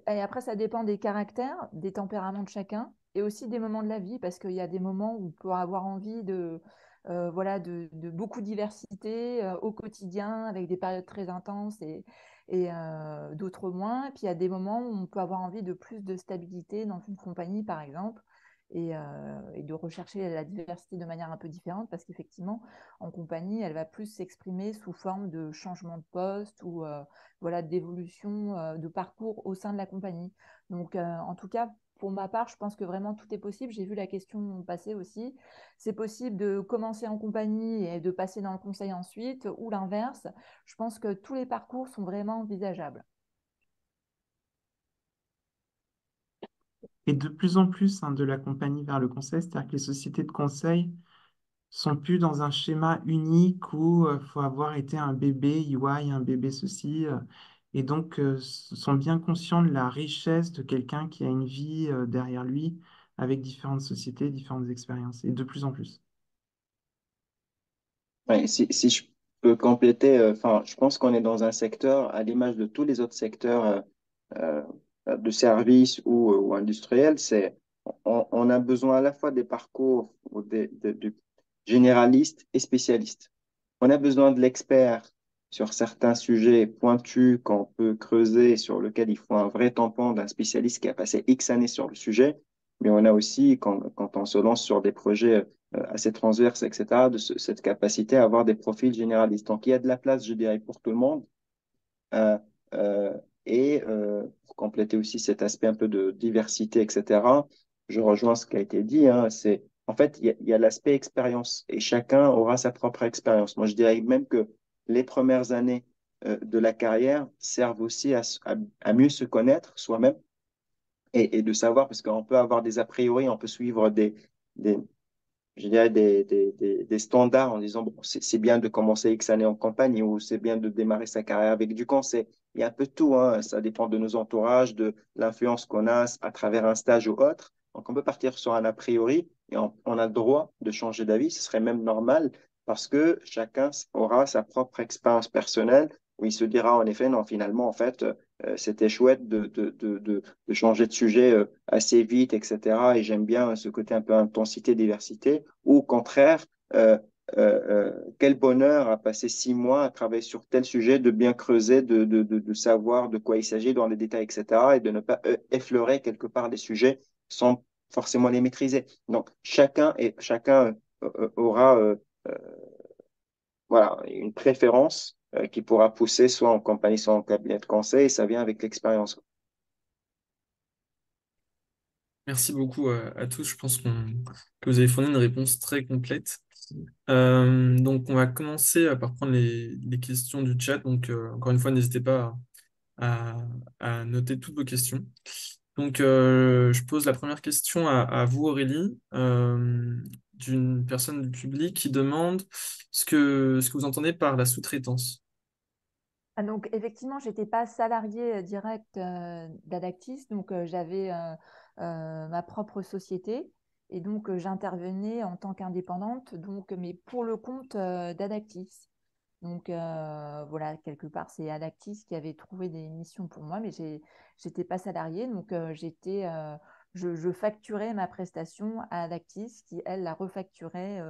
Et après, ça dépend des caractères, des tempéraments de chacun et aussi des moments de la vie, parce qu'il y a des moments où on peut avoir envie voilà, de beaucoup de diversité au quotidien, avec des périodes très intenses et d'autres moins. Et puis, il y a des moments où on peut avoir envie de plus de stabilité dans une compagnie, par exemple, et de rechercher la diversité de manière un peu différente, parce qu'effectivement, en compagnie, elle va plus s'exprimer sous forme de changement de poste ou voilà, d'évolution de parcours au sein de la compagnie. Donc, en tout cas, pour ma part, je pense que vraiment tout est possible. J'ai vu la question passer aussi. C'est possible de commencer en compagnie et de passer dans le conseil ensuite, ou l'inverse. Je pense que tous les parcours sont vraiment envisageables. Et de plus en plus, hein, de la compagnie vers le conseil, c'est-à-dire que les sociétés de conseil sont plus dans un schéma unique où il faut avoir été un bébé EY, un bébé ceci, et donc sont bien conscients de la richesse de quelqu'un qui a une vie derrière lui avec différentes sociétés, différentes expériences, et de plus en plus. Ouais, si je peux compléter, enfin, je pense qu'on est dans un secteur, à l'image de tous les autres secteurs de services ou industriels, on a besoin à la fois des parcours ou de généralistes et spécialistes. On a besoin de l'expert sur certains sujets pointus qu'on peut creuser, sur lesquels il faut un vrai tampon d'un spécialiste qui a passé X années sur le sujet. Mais on a aussi, quand on se lance sur des projets assez transverses, etc., cette capacité à avoir des profils généralistes. Donc, il y a de la place, je dirais, pour tout le monde. Euh, euh, pour compléter aussi cet aspect un peu de diversité, etc., je rejoins ce qui a été dit, hein, en fait, il y a l'aspect expérience et chacun aura sa propre expérience. Moi, je dirais même que les premières années de la carrière servent aussi à mieux se connaître soi-même et de savoir, parce qu'on peut avoir des a priori, on peut suivre des, je dirais, des standards en disant, bon, c'est bien de commencer X années en campagne ou c'est bien de démarrer sa carrière avec du conseil. Il y a un peu de tout, hein. Ça dépend de nos entourages, de l'influence qu'on a à travers un stage ou autre. Donc, on peut partir sur un a priori et on a le droit de changer d'avis. Ce serait même normal parce que chacun aura sa propre expérience personnelle où il se dira en effet, non, finalement, en fait, c'était chouette de changer de sujet assez vite, etc. Et j'aime bien ce côté un peu intensité, diversité. Ou au contraire, quel bonheur à passer 6 mois à travailler sur tel sujet, de bien creuser, de savoir de quoi il s'agit dans les détails, etc. Et de ne pas effleurer quelque part les sujets sans forcément les maîtriser. Donc, chacun aura euh, voilà, une préférence qui pourra pousser soit en compagnie, soit en cabinet de conseil. Et ça vient avec l'expérience. Merci beaucoup à tous. Je pense que vous avez fourni une réponse très complète. Donc, on va commencer par prendre les questions du chat. Donc, encore une fois, n'hésitez pas à, à noter toutes vos questions. Donc, je pose la première question à vous, Aurélie, d'une personne du public qui demande ce que vous entendez par la sous-traitance. Ah, donc, effectivement, je n'étais pas salariée directe d'Adactis, donc j'avais ma propre société et donc j'intervenais en tant qu'indépendante, donc, mais pour le compte d'Adactis. Donc voilà, quelque part, c'est Adactis qui avait trouvé des missions pour moi, mais j'étais pas salariée, donc je facturais ma prestation à Adactis qui, elle, la refacturait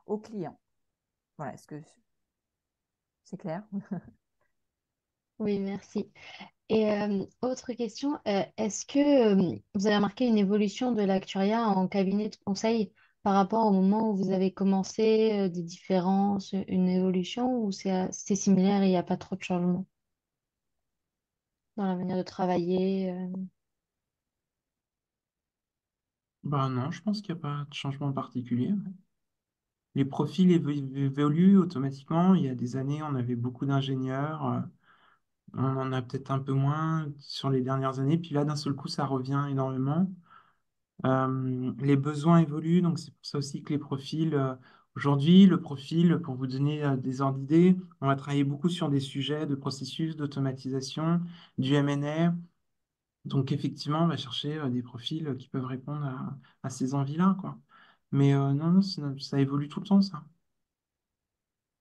au client. Voilà, est-ce que c'est clair? Oui, merci. Et autre question, est-ce que vous avez remarqué une évolution de l'actuariat en cabinet de conseil par rapport au moment où vous avez commencé, des différences, une évolution ou c'est similaire et il n'y a pas trop de changements dans la manière de travailler? Bah non, je pense qu'il n'y a pas de changement particulier. Les profils évoluent automatiquement. Il y a des années, on avait beaucoup d'ingénieurs. On en a peut-être un peu moins sur les dernières années. Puis là, d'un seul coup, ça revient énormément. Les besoins évoluent, donc c'est pour ça aussi que les profils, aujourd'hui, le profil, pour vous donner des ordres d'idées, on va travailler beaucoup sur des sujets de processus, d'automatisation, du M&A. Donc effectivement, on va chercher des profils qui peuvent répondre à ces envies-là, quoi. Mais non, non, ça évolue tout le temps, ça.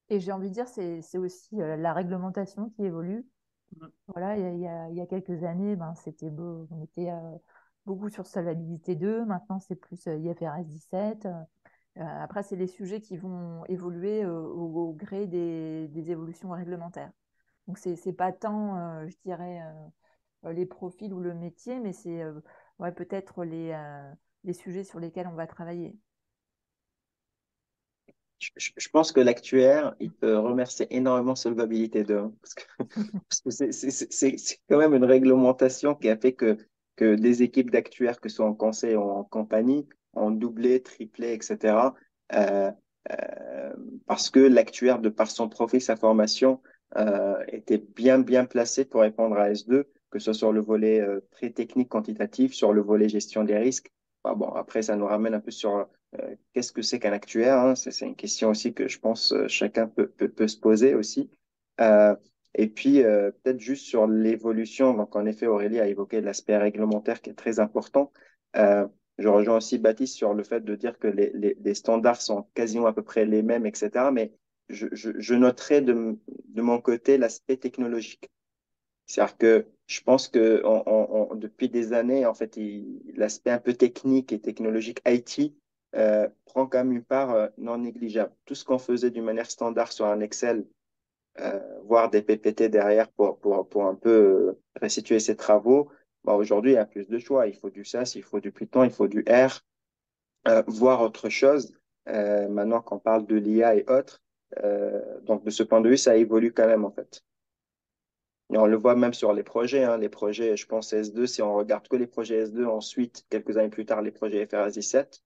Et j'ai envie de dire, c'est aussi la réglementation qui évolue. Voilà, il y a quelques années, ben, on était beaucoup sur solvabilité 2. Maintenant, c'est plus IFRS 17. Après, c'est les sujets qui vont évoluer au gré des évolutions réglementaires. Donc, c'est pas tant, je dirais, les profils ou le métier, mais c'est ouais, peut-être les sujets sur lesquels on va travailler. Je pense que l'actuaire, il peut remercier énormément Solvabilité 2, hein, parce que c'est quand même une réglementation qui a fait que des équipes d'actuaires, que ce soit en conseil ou en compagnie, ont doublé, triplé, etc. euh, Parce que l'actuaire, de par son profil, sa formation, était bien placé pour répondre à S2, que ce soit sur le volet très technique, quantitatif, sur le volet gestion des risques. Enfin, bon, après, ça nous ramène un peu sur qu'est-ce que c'est qu'un actuaire, hein? C'est une question aussi que je pense chacun peut se poser aussi. Euh, et puis, peut-être juste sur l'évolution. Donc, en effet, Aurélie a évoqué l'aspect réglementaire qui est très important. Euh, je rejoins aussi Baptiste sur le fait de dire que les standards sont quasiment à peu près les mêmes, etc. Mais je noterai de mon côté l'aspect technologique. C'est-à-dire que je pense que depuis des années, en fait, l'aspect un peu technique et technologique IT prend quand même une part non négligeable. Tout ce qu'on faisait d'une manière standard sur un Excel, voire des PPT derrière pour un peu restituer ses travaux, bah, aujourd'hui, il y a plus de choix. Il faut du SAS, il faut du Python, il faut du R, voire autre chose. Maintenant qu'on parle de l'IA et autres, donc de ce point de vue, ça évolue quand même, en fait. Et on le voit même sur les projets, hein. Les projets, je pense, S2, si on regarde que les projets S2, ensuite, quelques années plus tard, les projets FRS 17,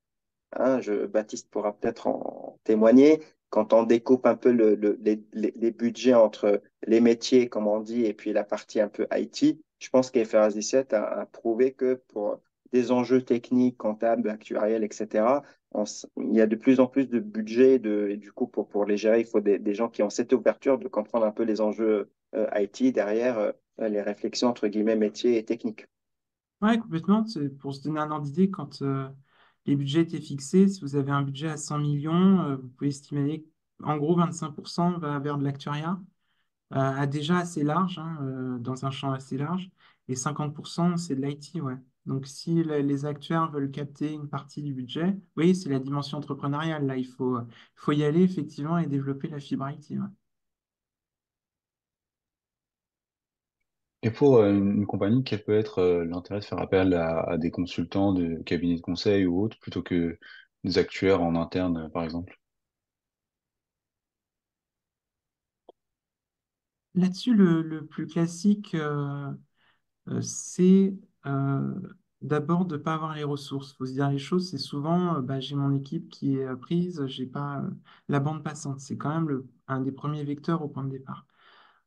hein, Baptiste pourra peut-être en témoigner. Quand on découpe un peu les budgets entre les métiers, comme on dit, et puis la partie un peu IT, je pense qu'FRS 17 a prouvé que pour des enjeux techniques, comptables, actuariels, etc., il y a de plus en plus de budget et du coup, pour les gérer, il faut des gens qui ont cette ouverture de comprendre un peu les enjeux IT derrière les réflexions entre guillemets métiers et techniques. Ouais, complètement. Pour se donner un ordre d'idée, quand les budgets étaient fixés, si vous avez un budget à 100 millions, vous pouvez estimer qu'en gros 25% va vers de l'actuariat, déjà assez large, hein, dans un champ assez large, et 50% c'est de l'IT, ouais. Donc si les actuaires veulent capter une partie du budget, oui, c'est la dimension entrepreneuriale, là, il faut y aller effectivement et développer la fibre IT, ouais. Et pour une compagnie, quel peut être l'intérêt de faire appel à des consultants de cabinets de conseil ou autres plutôt que des actuaires en interne, par exemple? Là-dessus, le plus classique, c'est d'abord de ne pas avoir les ressources. Il faut se dire les choses, c'est souvent, bah, j'ai mon équipe qui est prise, j'ai pas la bande passante. C'est quand même un des premiers vecteurs au point de départ.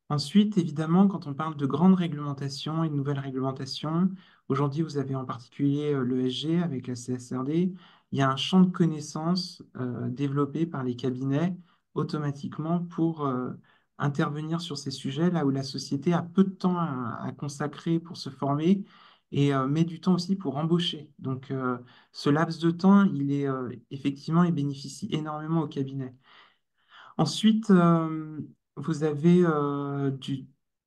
Ensuite, évidemment, quand on parle de grandes réglementations et de nouvelles réglementations, aujourd'hui, vous avez en particulier l'ESG avec la CSRD, il y a un champ de connaissances développé par les cabinets automatiquement pour intervenir sur ces sujets, là où la société a peu de temps à consacrer pour se former et met du temps aussi pour embaucher. Donc, ce laps de temps, il est effectivement, il bénéficie énormément au cabinet. Ensuite, vous avez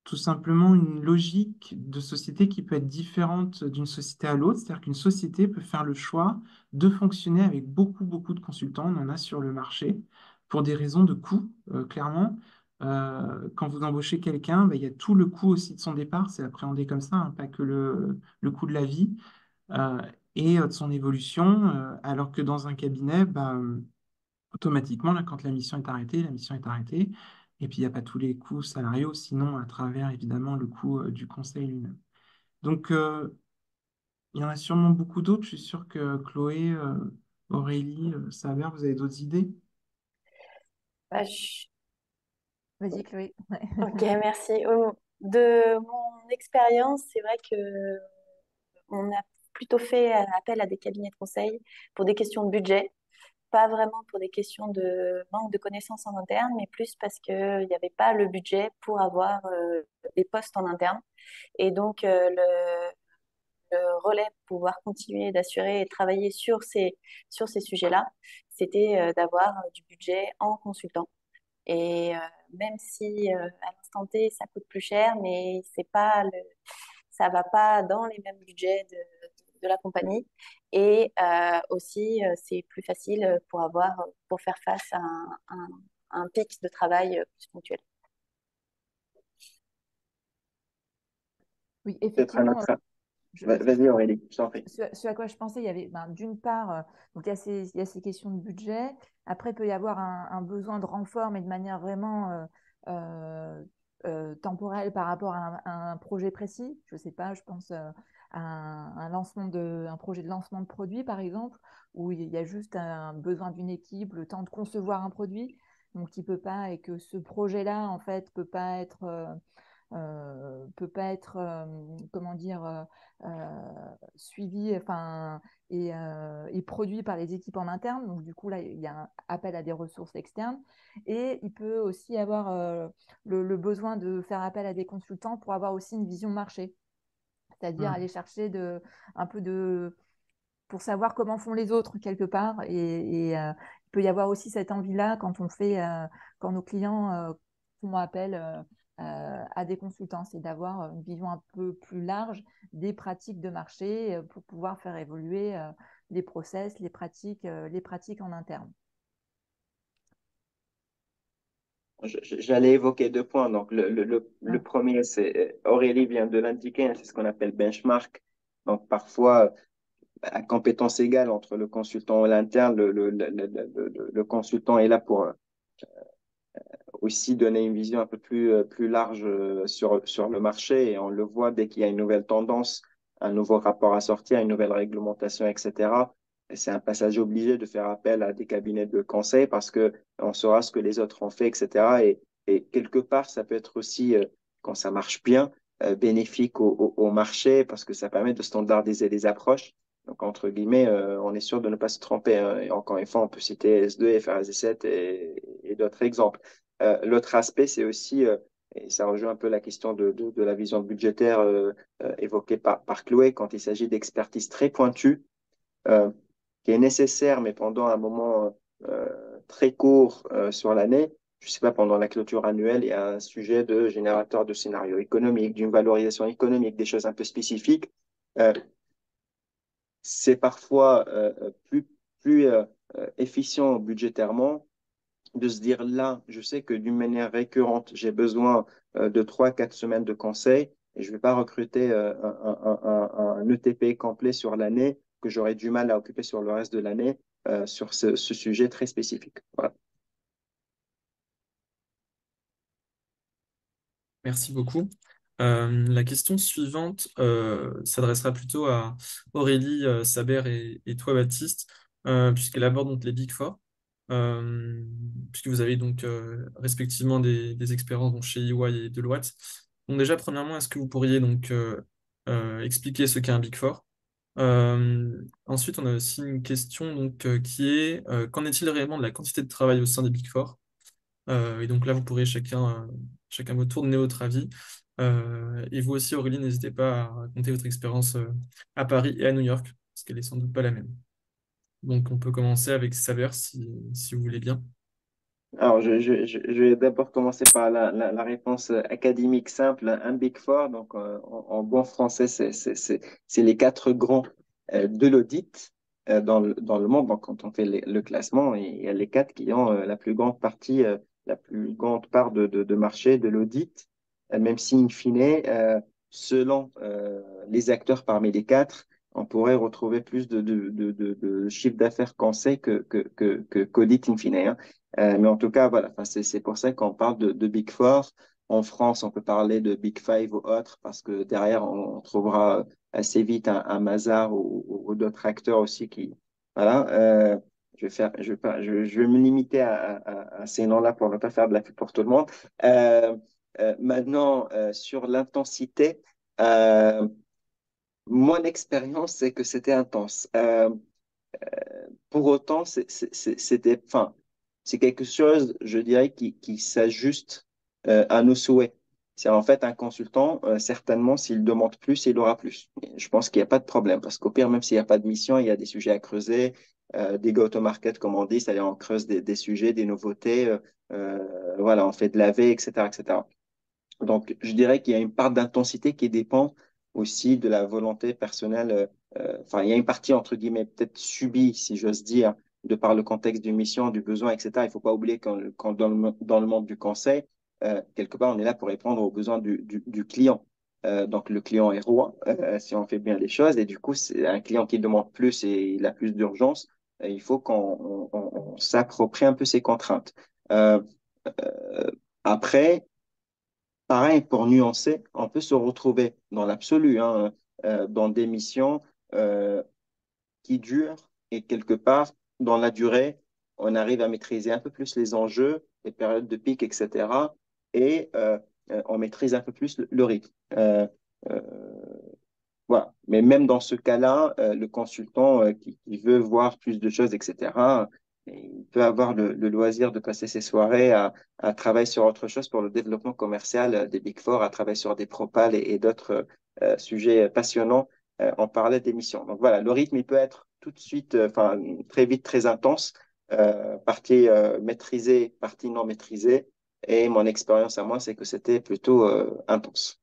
tout simplement une logique de société qui peut être différente d'une société à l'autre. C'est-à-dire qu'une société peut faire le choix de fonctionner avec beaucoup, beaucoup de consultants. On en a sur le marché pour des raisons de coût, clairement. Quand vous embauchez quelqu'un, bah, il y a tout le coût aussi de son départ. C'est appréhendé comme ça, hein, pas que le coût de la vie euh, et de son évolution. Alors que dans un cabinet, bah, automatiquement, là, quand la mission est arrêtée, la mission est arrêtée. Et puis, il n'y a pas tous les coûts salariaux, sinon à travers, évidemment, le coût du conseil lui-même. Donc, il y en a sûrement beaucoup d'autres. Je suis sûr que Chloé, Aurélie, Saber, vous avez d'autres idées? Bah, Vas-y, Chloé. Ouais. Ok, merci. De mon expérience, c'est vrai que on a plutôt fait appel à des cabinets de conseil pour des questions de budget, pas vraiment pour des questions de manque de connaissances en interne, mais plus parce qu'il n'y avait pas le budget pour avoir des postes en interne. Et donc, le relais pour pouvoir continuer d'assurer et travailler sur ces sujets-là, c'était d'avoir du budget en consultant. Et même si à l'instant T, ça coûte plus cher, mais c'est pas ça va pas dans les mêmes budgets de la compagnie. Et aussi, c'est plus facile pour faire face à un pic de travail plus ponctuel. Oui, Peut-être un effectivement, autre. je, Vas-y, Aurélie, je t'en prie. ce à quoi je pensais, il y avait d'une part, donc il y a ces questions de budget. Après, il peut y avoir un besoin de renfort, mais de manière vraiment euh, temporelle par rapport à un projet précis. Je ne sais pas, je pense à un projet de lancement de produit, par exemple, où il y a juste un besoin d'une équipe, le temps de concevoir un produit. Donc, il peut pas, et que ce projet-là, en fait, peut pas être comment dire, suivi enfin, et produit par les équipes en interne. Donc, du coup, là, il y a un appel à des ressources externes. Et il peut aussi avoir le besoin de faire appel à des consultants pour avoir aussi une vision marché, c'est-à-dire Hmm. aller chercher un peu pour savoir comment font les autres quelque part. Et il peut y avoir aussi cette envie-là quand nos clients font appel à des consultants, c'est d'avoir une vision un peu plus large des pratiques de marché pour pouvoir faire évoluer les process, les pratiques en interne. J'allais évoquer deux points. Donc, le Ah, premier, c'est, Aurélie vient de l'indiquer, hein, c'est ce qu'on appelle benchmark. Donc, parfois, à compétence égale entre le consultant et l'interne, le consultant est là pour aussi donner une vision un peu plus large sur le marché. Et on le voit dès qu'il y a une nouvelle tendance, un nouveau rapport à sortir, une nouvelle réglementation, etc. Et c'est un passage obligé de faire appel à des cabinets de conseil parce que on saura ce que les autres ont fait, etc. Et quelque part, ça peut être aussi, quand ça marche bien, bénéfique au marché parce que ça permet de standardiser les approches. Donc, entre guillemets, on est sûr de ne pas se tromper, hein. Et encore une fois, on peut citer S2, FRS 7 et d'autres exemples. L'autre aspect, c'est aussi, et ça rejoint un peu la question de la vision budgétaire évoquée par Chloé, quand il s'agit d'expertise très pointue, euh, qui est nécessaire, mais pendant un moment très court sur l'année. Je ne sais pas, pendant la clôture annuelle, il y a un sujet de générateur de scénario économique, d'une valorisation économique, des choses un peu spécifiques. Euh, c'est parfois plus efficient budgétairement de se dire là, je sais que d'une manière récurrente, j'ai besoin de 3, 4 semaines de conseil et je ne vais pas recruter un ETP complet sur l'année que j'aurai du mal à occuper sur le reste de l'année sur ce sujet très spécifique. Voilà. Merci beaucoup. La question suivante s'adressera plutôt à Aurélie, Saber et toi, Baptiste, puisqu'elle aborde donc les Big Four, euh, puisque vous avez donc respectivement des expériences donc, chez EY et Deloitte. Donc déjà, premièrement, est-ce que vous pourriez donc expliquer ce qu'est un Big Four? Ensuite, on a aussi une question donc, qui est qu'en est-il réellement de la quantité de travail au sein des Big Four? Et donc là, vous pourrez chacun votre tour donner votre avis. Et vous aussi, Aurélie, n'hésitez pas à raconter votre expérience à Paris et à New York, parce qu'elle est sans doute pas la même. Donc on peut commencer avec Saver si vous voulez bien. Alors, je vais d'abord commencer par la réponse académique simple, un Big Four. Donc, en bon français, c'est les quatre grands de l'audit dans le monde. Donc, quand on fait le classement, il y a les quatre qui ont la plus grande partie, la plus grande part de marché de l'audit, même si, in fine, selon les acteurs parmi les quatre, on pourrait retrouver plus de chiffre d'affaires conseil qu'audit in fine, hein. Mais en tout cas, voilà, enfin, c'est pour ça qu'on parle de Big Four. En France, on peut parler de Big Five ou autre, parce que derrière, on trouvera assez vite un Mazars ou d'autres acteurs aussi qui, voilà. Je vais me limiter à ces noms-là pour ne pas faire de la pub pour tout le monde. Euh, Maintenant, sur l'intensité, euh, mon expérience, c'est que c'était intense. Pour autant, enfin, c'est quelque chose, je dirais, qui s'ajuste à nos souhaits. C'est en fait un consultant, certainement, s'il demande plus, il aura plus. Et je pense qu'il n'y a pas de problème, parce qu'au pire, même s'il n'y a pas de mission, il y a des sujets à creuser, des go-to-market, comme on dit, c'est-à-dire on creuse des sujets, des nouveautés, voilà, on fait de la V, etc., etc. Donc, je dirais qu'il y a une part d'intensité qui dépend aussi de la volonté personnelle. Enfin, il y a une partie, entre guillemets, peut-être subie, si j'ose dire, de par le contexte d'une mission, du besoin, etc. Il ne faut pas oublier quand dans le monde du conseil, quelque part, on est là pour répondre aux besoins du client. Donc, le client est roi, si on fait bien les choses. Et du coup, c'est un client qui demande plus et il a plus d'urgence. Il faut qu'on s'approprie un peu ses contraintes. Euh, Après, pareil, pour nuancer, on peut se retrouver dans l'absolu, hein, dans des missions euh, qui durent et quelque part, dans la durée, on arrive à maîtriser un peu plus les enjeux, les périodes de pic, etc. Et on maîtrise un peu plus le rythme. Euh, voilà. Mais même dans ce cas-là, le consultant qui veut voir plus de choses, etc., il peut avoir le loisir de passer ses soirées à travailler sur autre chose pour le développement commercial des Big Four, à travailler sur des propals et d'autres sujets passionnants. On parlait d'émissions. Donc voilà, le rythme, il peut être tout de suite, enfin, très vite, très intense, partie maîtrisée, partie non maîtrisée. Et mon expérience à moi, c'est que c'était plutôt intense.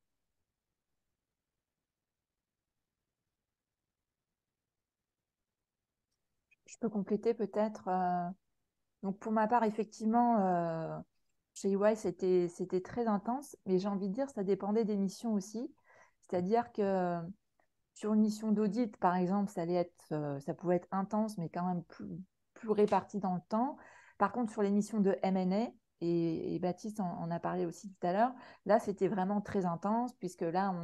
Je peux compléter peut-être. Donc pour ma part, effectivement, chez EY, c'était très intense, mais j'ai envie de dire, ça dépendait des missions aussi. C'est-à-dire que sur une mission d'audit, par exemple, ça pouvait être intense, mais quand même plus réparti dans le temps. Par contre, sur les missions de M&A, et Baptiste en a parlé aussi tout à l'heure, là, c'était vraiment très intense, puisque là,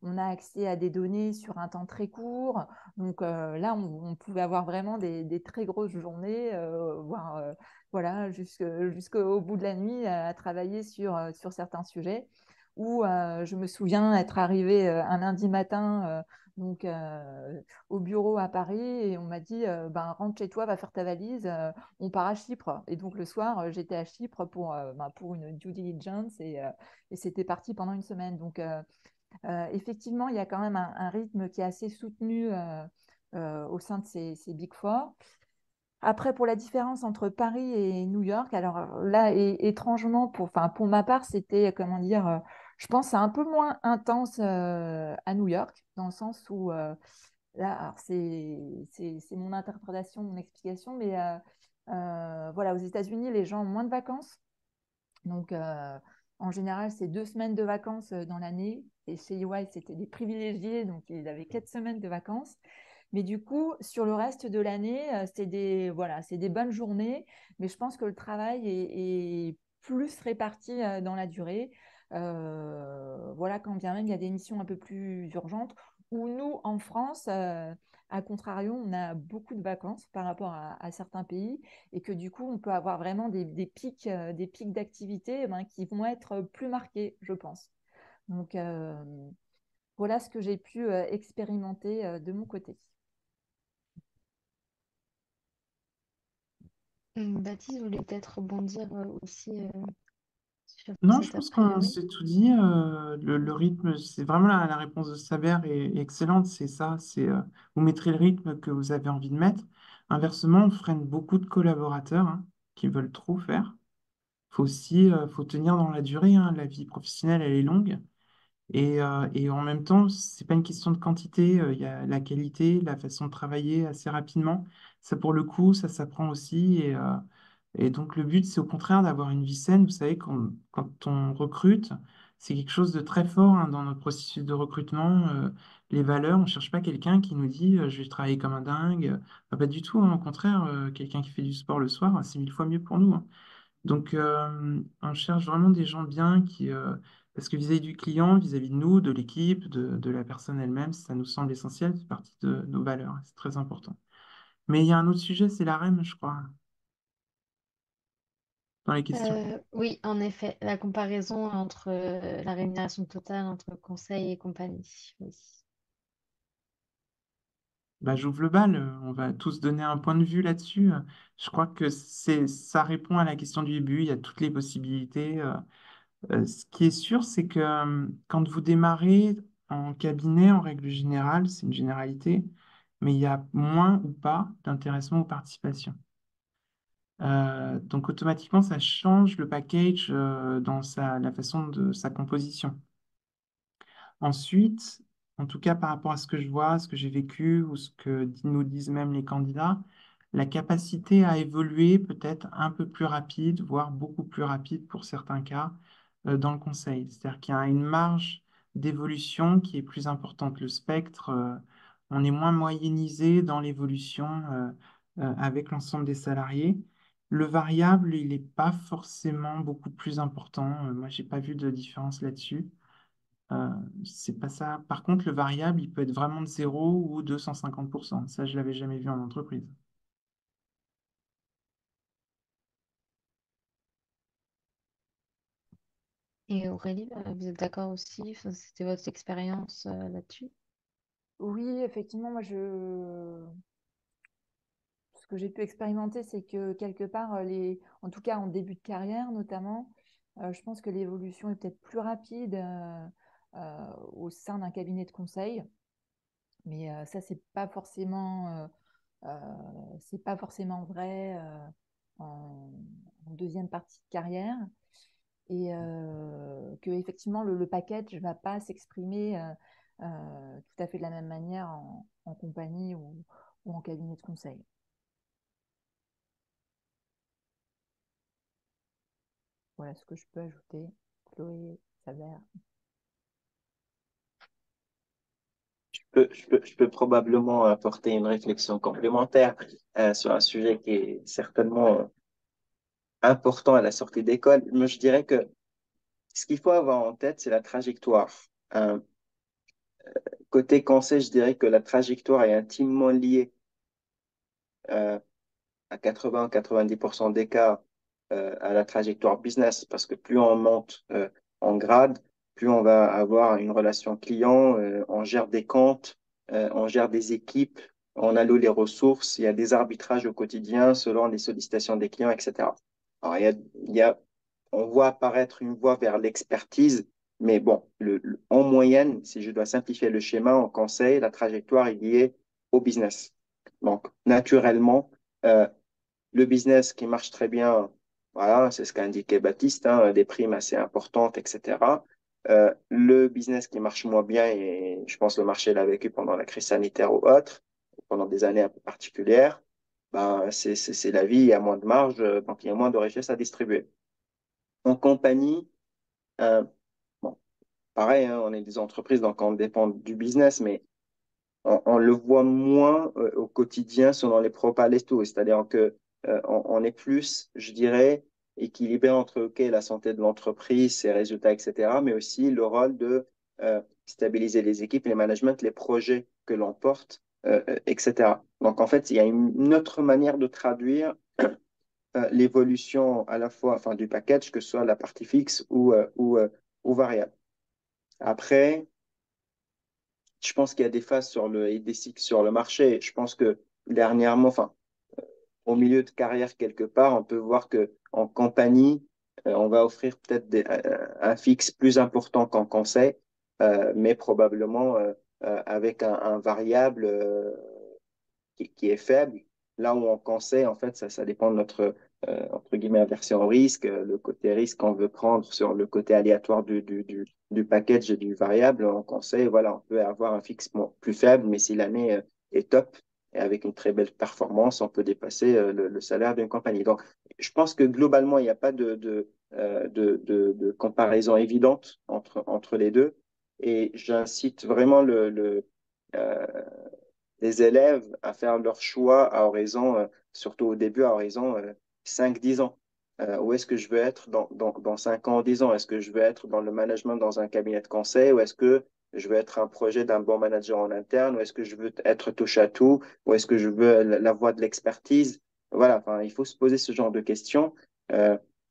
on a accès à des données sur un temps très court. Donc là, on pouvait avoir vraiment des très grosses journées, voire voilà, jusqu'au bout de la nuit à travailler sur certains sujets. Où je me souviens être arrivée un lundi matin donc au bureau à Paris et on m'a dit ben, rentre chez toi, va faire ta valise, on part à Chypre. Et donc le soir, j'étais à Chypre pour une due diligence et c'était parti pendant une semaine. Donc effectivement, il y a quand même un rythme qui est assez soutenu au sein de ces Big Four. Après, pour la différence entre Paris et New York, alors là, étrangement, pour ma part, c'était, comment dire, je pense, c'est un peu moins intense à New York, dans le sens où, là, alors c'est mon interprétation, mon explication, mais voilà, aux États-Unis, les gens ont moins de vacances. Donc, en général, c'est 2 semaines de vacances dans l'année. Et chez EY, c'était des privilégiés, donc ils avaient 4 semaines de vacances. Mais du coup, sur le reste de l'année, voilà, c'est des bonnes journées. Mais je pense que le travail est plus réparti dans la durée. Voilà, quand bien même il y a des missions un peu plus urgentes, où nous, en France, à contrario, on a beaucoup de vacances par rapport à certains pays, et que du coup, on peut avoir vraiment des pics d'activité qui vont être plus marqués, je pense. Donc, voilà ce que j'ai pu expérimenter de mon côté. Baptiste voulait peut-être rebondir aussi sur Non, je cet a pense qu'on priori. s'est tout dit. Le rythme, c'est vraiment la réponse de Saber est excellente. C'est ça. Vous mettrez le rythme que vous avez envie de mettre. Inversement, on freine beaucoup de collaborateurs hein, qui veulent trop faire. Faut aussi, faut tenir dans la durée. Hein. La vie professionnelle, elle est longue. Et en même temps, c'est pas une question de quantité. Il y a la qualité, la façon de travailler assez rapidement. Ça, pour le coup, ça s'apprend aussi. Et donc, le but, c'est au contraire d'avoir une vie saine. Vous savez, quand on recrute, c'est quelque chose de très fort hein, dans notre processus de recrutement. Les valeurs, on ne cherche pas quelqu'un qui nous dit je vais travailler comme un dingue. Pas du tout. Hein. Au contraire, quelqu'un qui fait du sport le soir, c'est 1000 fois mieux pour nous. Hein. Donc, on cherche vraiment des gens bien parce que vis-à-vis du client, vis-à-vis de nous, de l'équipe, de la personne elle-même, ça nous semble essentiel, c'est partie de nos valeurs, c'est très important. Mais il y a un autre sujet, c'est la REM, je crois, dans les questions. Oui, en effet, la comparaison entre la rémunération totale entre conseil et compagnie. Oui. Bah, j'ouvre le bal, on va tous donner un point de vue là-dessus. Je crois que ça répond à la question du début, il y a toutes les possibilités. Ce qui est sûr, c'est que quand vous démarrez en cabinet, en règle générale, c'est une généralité, mais il y a moins ou pas d'intéressement ou participation. Donc automatiquement, ça change le package dans la façon de sa composition. Ensuite, en tout cas par rapport à ce que je vois, ce que j'ai vécu ou ce que nous disent même les candidats, la capacité à évoluer peut être un peu plus rapide, voire beaucoup plus rapide pour certains cas dans le conseil. C'est-à-dire qu'il y a une marge d'évolution qui est plus importante. Le spectre, on est moins moyennisé dans l'évolution avec l'ensemble des salariés. Le variable, il n'est pas forcément beaucoup plus important. Moi, j'ai pas vu de différence là-dessus. Euh, c'est pas ça. Par contre, le variable, il peut être vraiment de 0 ou 250%. Ça, je l'avais jamais vu en entreprise. Et Aurélie, vous êtes d'accord aussi? Enfin, c'était votre expérience là-dessus? Oui, effectivement, ce que j'ai pu expérimenter, c'est que quelque part, en tout cas en début de carrière notamment, je pense que l'évolution est peut-être plus rapide au sein d'un cabinet de conseil. Mais ça, c'est pas forcément vrai en, en deuxième partie de carrière. Et que effectivement le package ne va pas s'exprimer tout à fait de la même manière en compagnie ou en cabinet de conseil. Voilà ce que je peux ajouter. Chloé, Saber. Je peux probablement apporter une réflexion complémentaire sur un sujet qui est certainement important à la sortie d'école. Mais je dirais que ce qu'il faut avoir en tête, c'est la trajectoire. Euh, Côté conseil, je dirais que la trajectoire est intimement liée euh, à 80-90% des cas à la trajectoire business, parce que plus on monte en grade, plus on va avoir une relation client, on gère des comptes, on gère des équipes, on alloue les ressources, il y a des arbitrages au quotidien selon les sollicitations des clients, etc. Alors, on voit apparaître une voie vers l'expertise, mais bon, en moyenne, si je dois simplifier le schéma en conseil, la trajectoire est liée au business. Donc, naturellement, euh, le business qui marche très bien, voilà, c'est ce qu'a indiqué Baptiste, hein, des primes assez importantes, etc. Le business qui marche moins bien, et je pense que le marché l'a vécu pendant la crise sanitaire ou autre, pendant des années un peu particulières, ben, c'est la vie, il y a moins de marge, donc il y a moins de richesse à distribuer. En compagnie, euh, bon, pareil, hein, on est des entreprises, donc on dépend du business, mais on le voit moins au quotidien selon les propales et tout. C'est-à-dire que on est plus, je dirais, équilibrer entre la santé de l'entreprise, ses résultats, etc., mais aussi le rôle de stabiliser les équipes, les managements, les projets que l'on porte, etc. Donc, en fait, il y a une autre manière de traduire l'évolution à la fois enfin, du package, que ce soit la partie fixe ou variable. Après, je pense qu'il y a des phases et des cycles sur le marché. Je pense que dernièrement, enfin, au milieu de carrière quelque part, on peut voir que en compagnie, on va offrir peut-être un fixe plus important qu'en conseil, mais probablement avec un variable qui est faible. Là où on conseille, en fait, ça dépend de notre, entre guillemets, aversion au risque, le côté risque qu'on veut prendre sur le côté aléatoire du package et du variable. On conseille, voilà, on peut avoir un fixe plus faible, mais si l'année est top et avec une très belle performance, on peut dépasser le salaire d'une compagnie. Donc, je pense que globalement, il n'y a pas de comparaison évidente entre les deux. Et j'incite vraiment euh, les élèves à faire leur choix à horizon, surtout au début, à horizon 5-10 ans. Où est-ce que je veux être dans 5 ans, 10 ans? Est-ce que je veux être dans le management dans un cabinet de conseil ou est-ce que je veux être un projet d'un bon manager en interne ou est-ce que je veux être touche à tout ou est-ce que je veux la voie de l'expertise? Voilà, enfin, il faut se poser ce genre de questions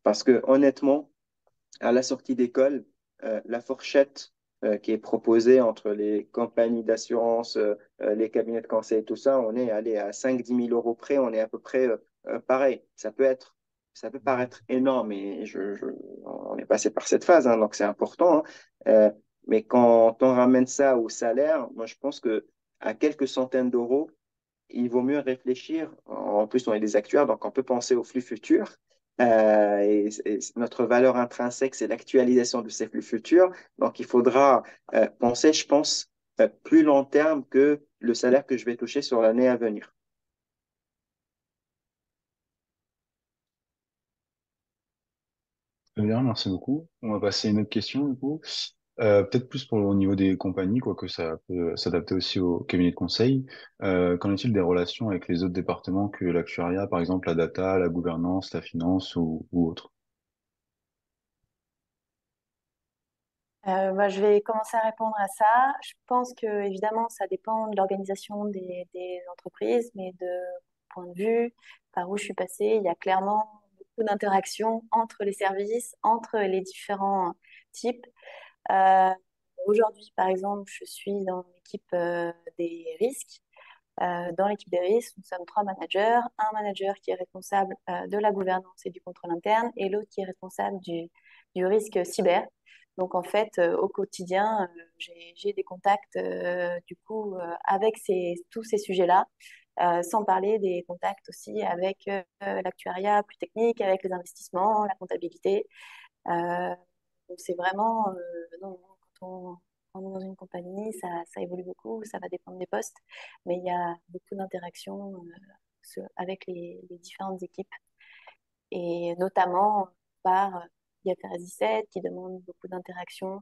parce que honnêtement, à la sortie d'école, la fourchette qui est proposée entre les compagnies d'assurance, les cabinets de conseil, tout ça, on est allé à 5-10 000 € près, on est à peu près pareil. Ça peut paraître énorme et on est passé par cette phase, hein, donc c'est important, hein. Mais quand on ramène ça au salaire, moi je pense que à quelques centaines d'euros, il vaut mieux réfléchir. En plus, on est des actuaires, donc on peut penser au flux futur. Et notre valeur intrinsèque, c'est l'actualisation de ces flux futurs. Donc, il faudra penser, je pense, plus long terme que le salaire que je vais toucher sur l'année à venir. Très bien, merci beaucoup. On va passer à une autre question, du coup. Peut-être plus pour au niveau des compagnies, quoique ça peut s'adapter aussi au cabinet de conseil. Qu'en est-il des relations avec les autres départements que l'actuariat, par exemple la data, la gouvernance, la finance ou autre? Bah, je vais commencer à répondre à ça. Je pense que évidemment, ça dépend de l'organisation des entreprises, mais de mon point de vue, par où je suis passée, il y a clairement beaucoup d'interactions entre les services, entre les différents types. Euh, Aujourd'hui, par exemple, je suis dans l'équipe des risques. Dans l'équipe des risques, nous sommes 3 managers. Un manager qui est responsable de la gouvernance et du contrôle interne et l'autre qui est responsable du risque cyber. Donc en fait, au quotidien, j'ai des contacts du coup avec tous ces sujets-là, sans parler des contacts aussi avec l'actuariat plus technique, avec les investissements, la comptabilité. Euh, donc c'est vraiment, non, quand on est dans une compagnie, ça évolue beaucoup, ça va dépendre des postes, mais il y a beaucoup d'interactions avec les différentes équipes et notamment par IFRS 17 qui demande beaucoup d'interactions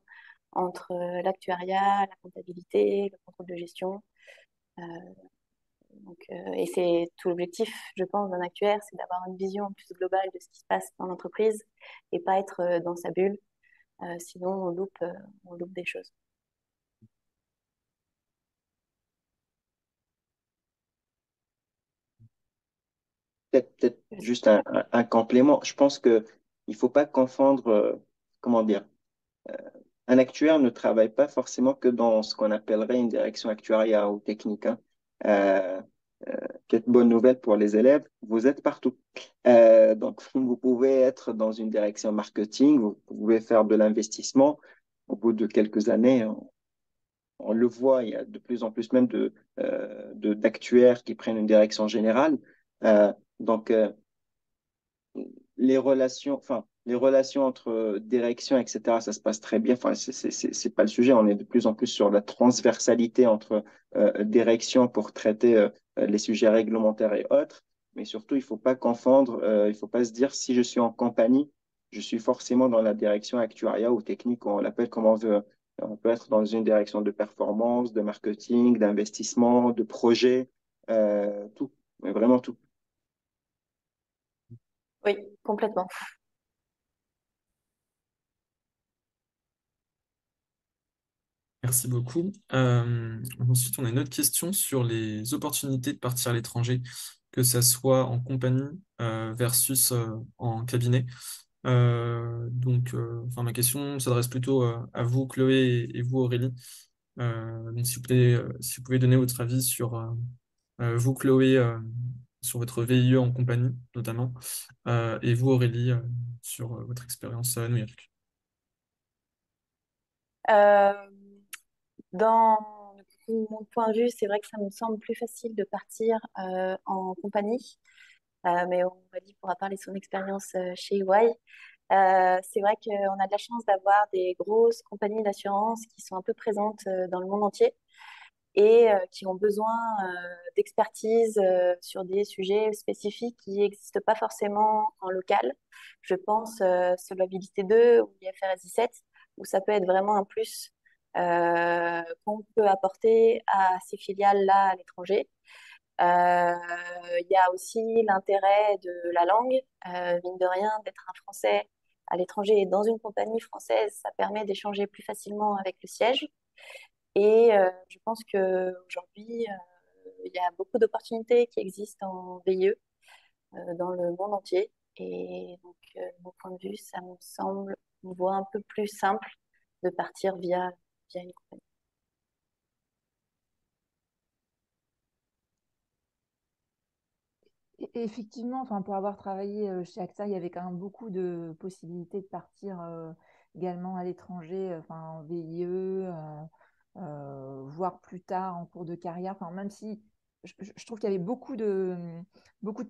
entre l'actuariat, la comptabilité, le contrôle de gestion. Euh, et c'est tout l'objectif, je pense, d'un actuaire, c'est d'avoir une vision plus globale de ce qui se passe dans l'entreprise et pas être dans sa bulle. Sinon, on loupe des choses. Peut-être juste un complément. Je pense que il faut pas confondre, comment dire, un actuaire ne travaille pas forcément que dans ce qu'on appellerait une direction actuariat ou technique, hein. Euh, Peut-être bonne nouvelle pour les élèves, vous êtes partout. Donc, vous pouvez être dans une direction marketing, vous pouvez faire de l'investissement. Au bout de quelques années, on le voit, il y a de plus en plus même d'actuaires qui prennent une direction générale. Donc, les relations entre direction, etc., ça se passe très bien. Enfin, c'est pas le sujet. On est de plus en plus sur la transversalité entre direction pour traiter les sujets réglementaires et autres. Mais surtout, il faut pas confondre, il faut pas se dire si je suis en compagnie, je suis forcément dans la direction actuariat ou technique, on l'appelle comme on veut. On peut être dans une direction de performance, de marketing, d'investissement, de projet, tout, mais vraiment tout. Oui, complètement. Merci beaucoup. Ensuite, on a une autre question sur les opportunités de partir à l'étranger, que ça soit en compagnie versus en cabinet. Enfin, ma question s'adresse plutôt à vous, Chloé, et vous, Aurélie. Donc, si vous pouvez donner votre avis sur vous, Chloé, sur votre VIE en compagnie, notamment, et vous, Aurélie, sur votre expérience à New York. Euh, Dans mon point de vue, c'est vrai que ça me semble plus facile de partir en compagnie, mais Aurélie pourra parler de son expérience chez EY. C'est vrai qu'on a de la chance d'avoir des grosses compagnies d'assurance qui sont un peu présentes dans le monde entier et qui ont besoin d'expertise sur des sujets spécifiques qui n'existent pas forcément en local. Je pense Solvabilité 2 ou IFRS 17, où ça peut être vraiment un plus qu'on peut apporter à ces filiales-là à l'étranger. Il y a aussi l'intérêt de la langue. Mine de rien, d'être un Français à l'étranger et dans une compagnie française, ça permet d'échanger plus facilement avec le siège. Et je pense qu'aujourd'hui, il y a beaucoup d'opportunités qui existent en VIE dans le monde entier. Et donc, de mon point de vue, ça me semble une voie un peu plus simple de partir via une compagnie. Effectivement, enfin, pour avoir travaillé chez AXA, il y avait quand même beaucoup de possibilités de partir également à l'étranger, enfin, en VIE, voire plus tard en cours de carrière. Enfin, même si je trouve qu'il y avait beaucoup de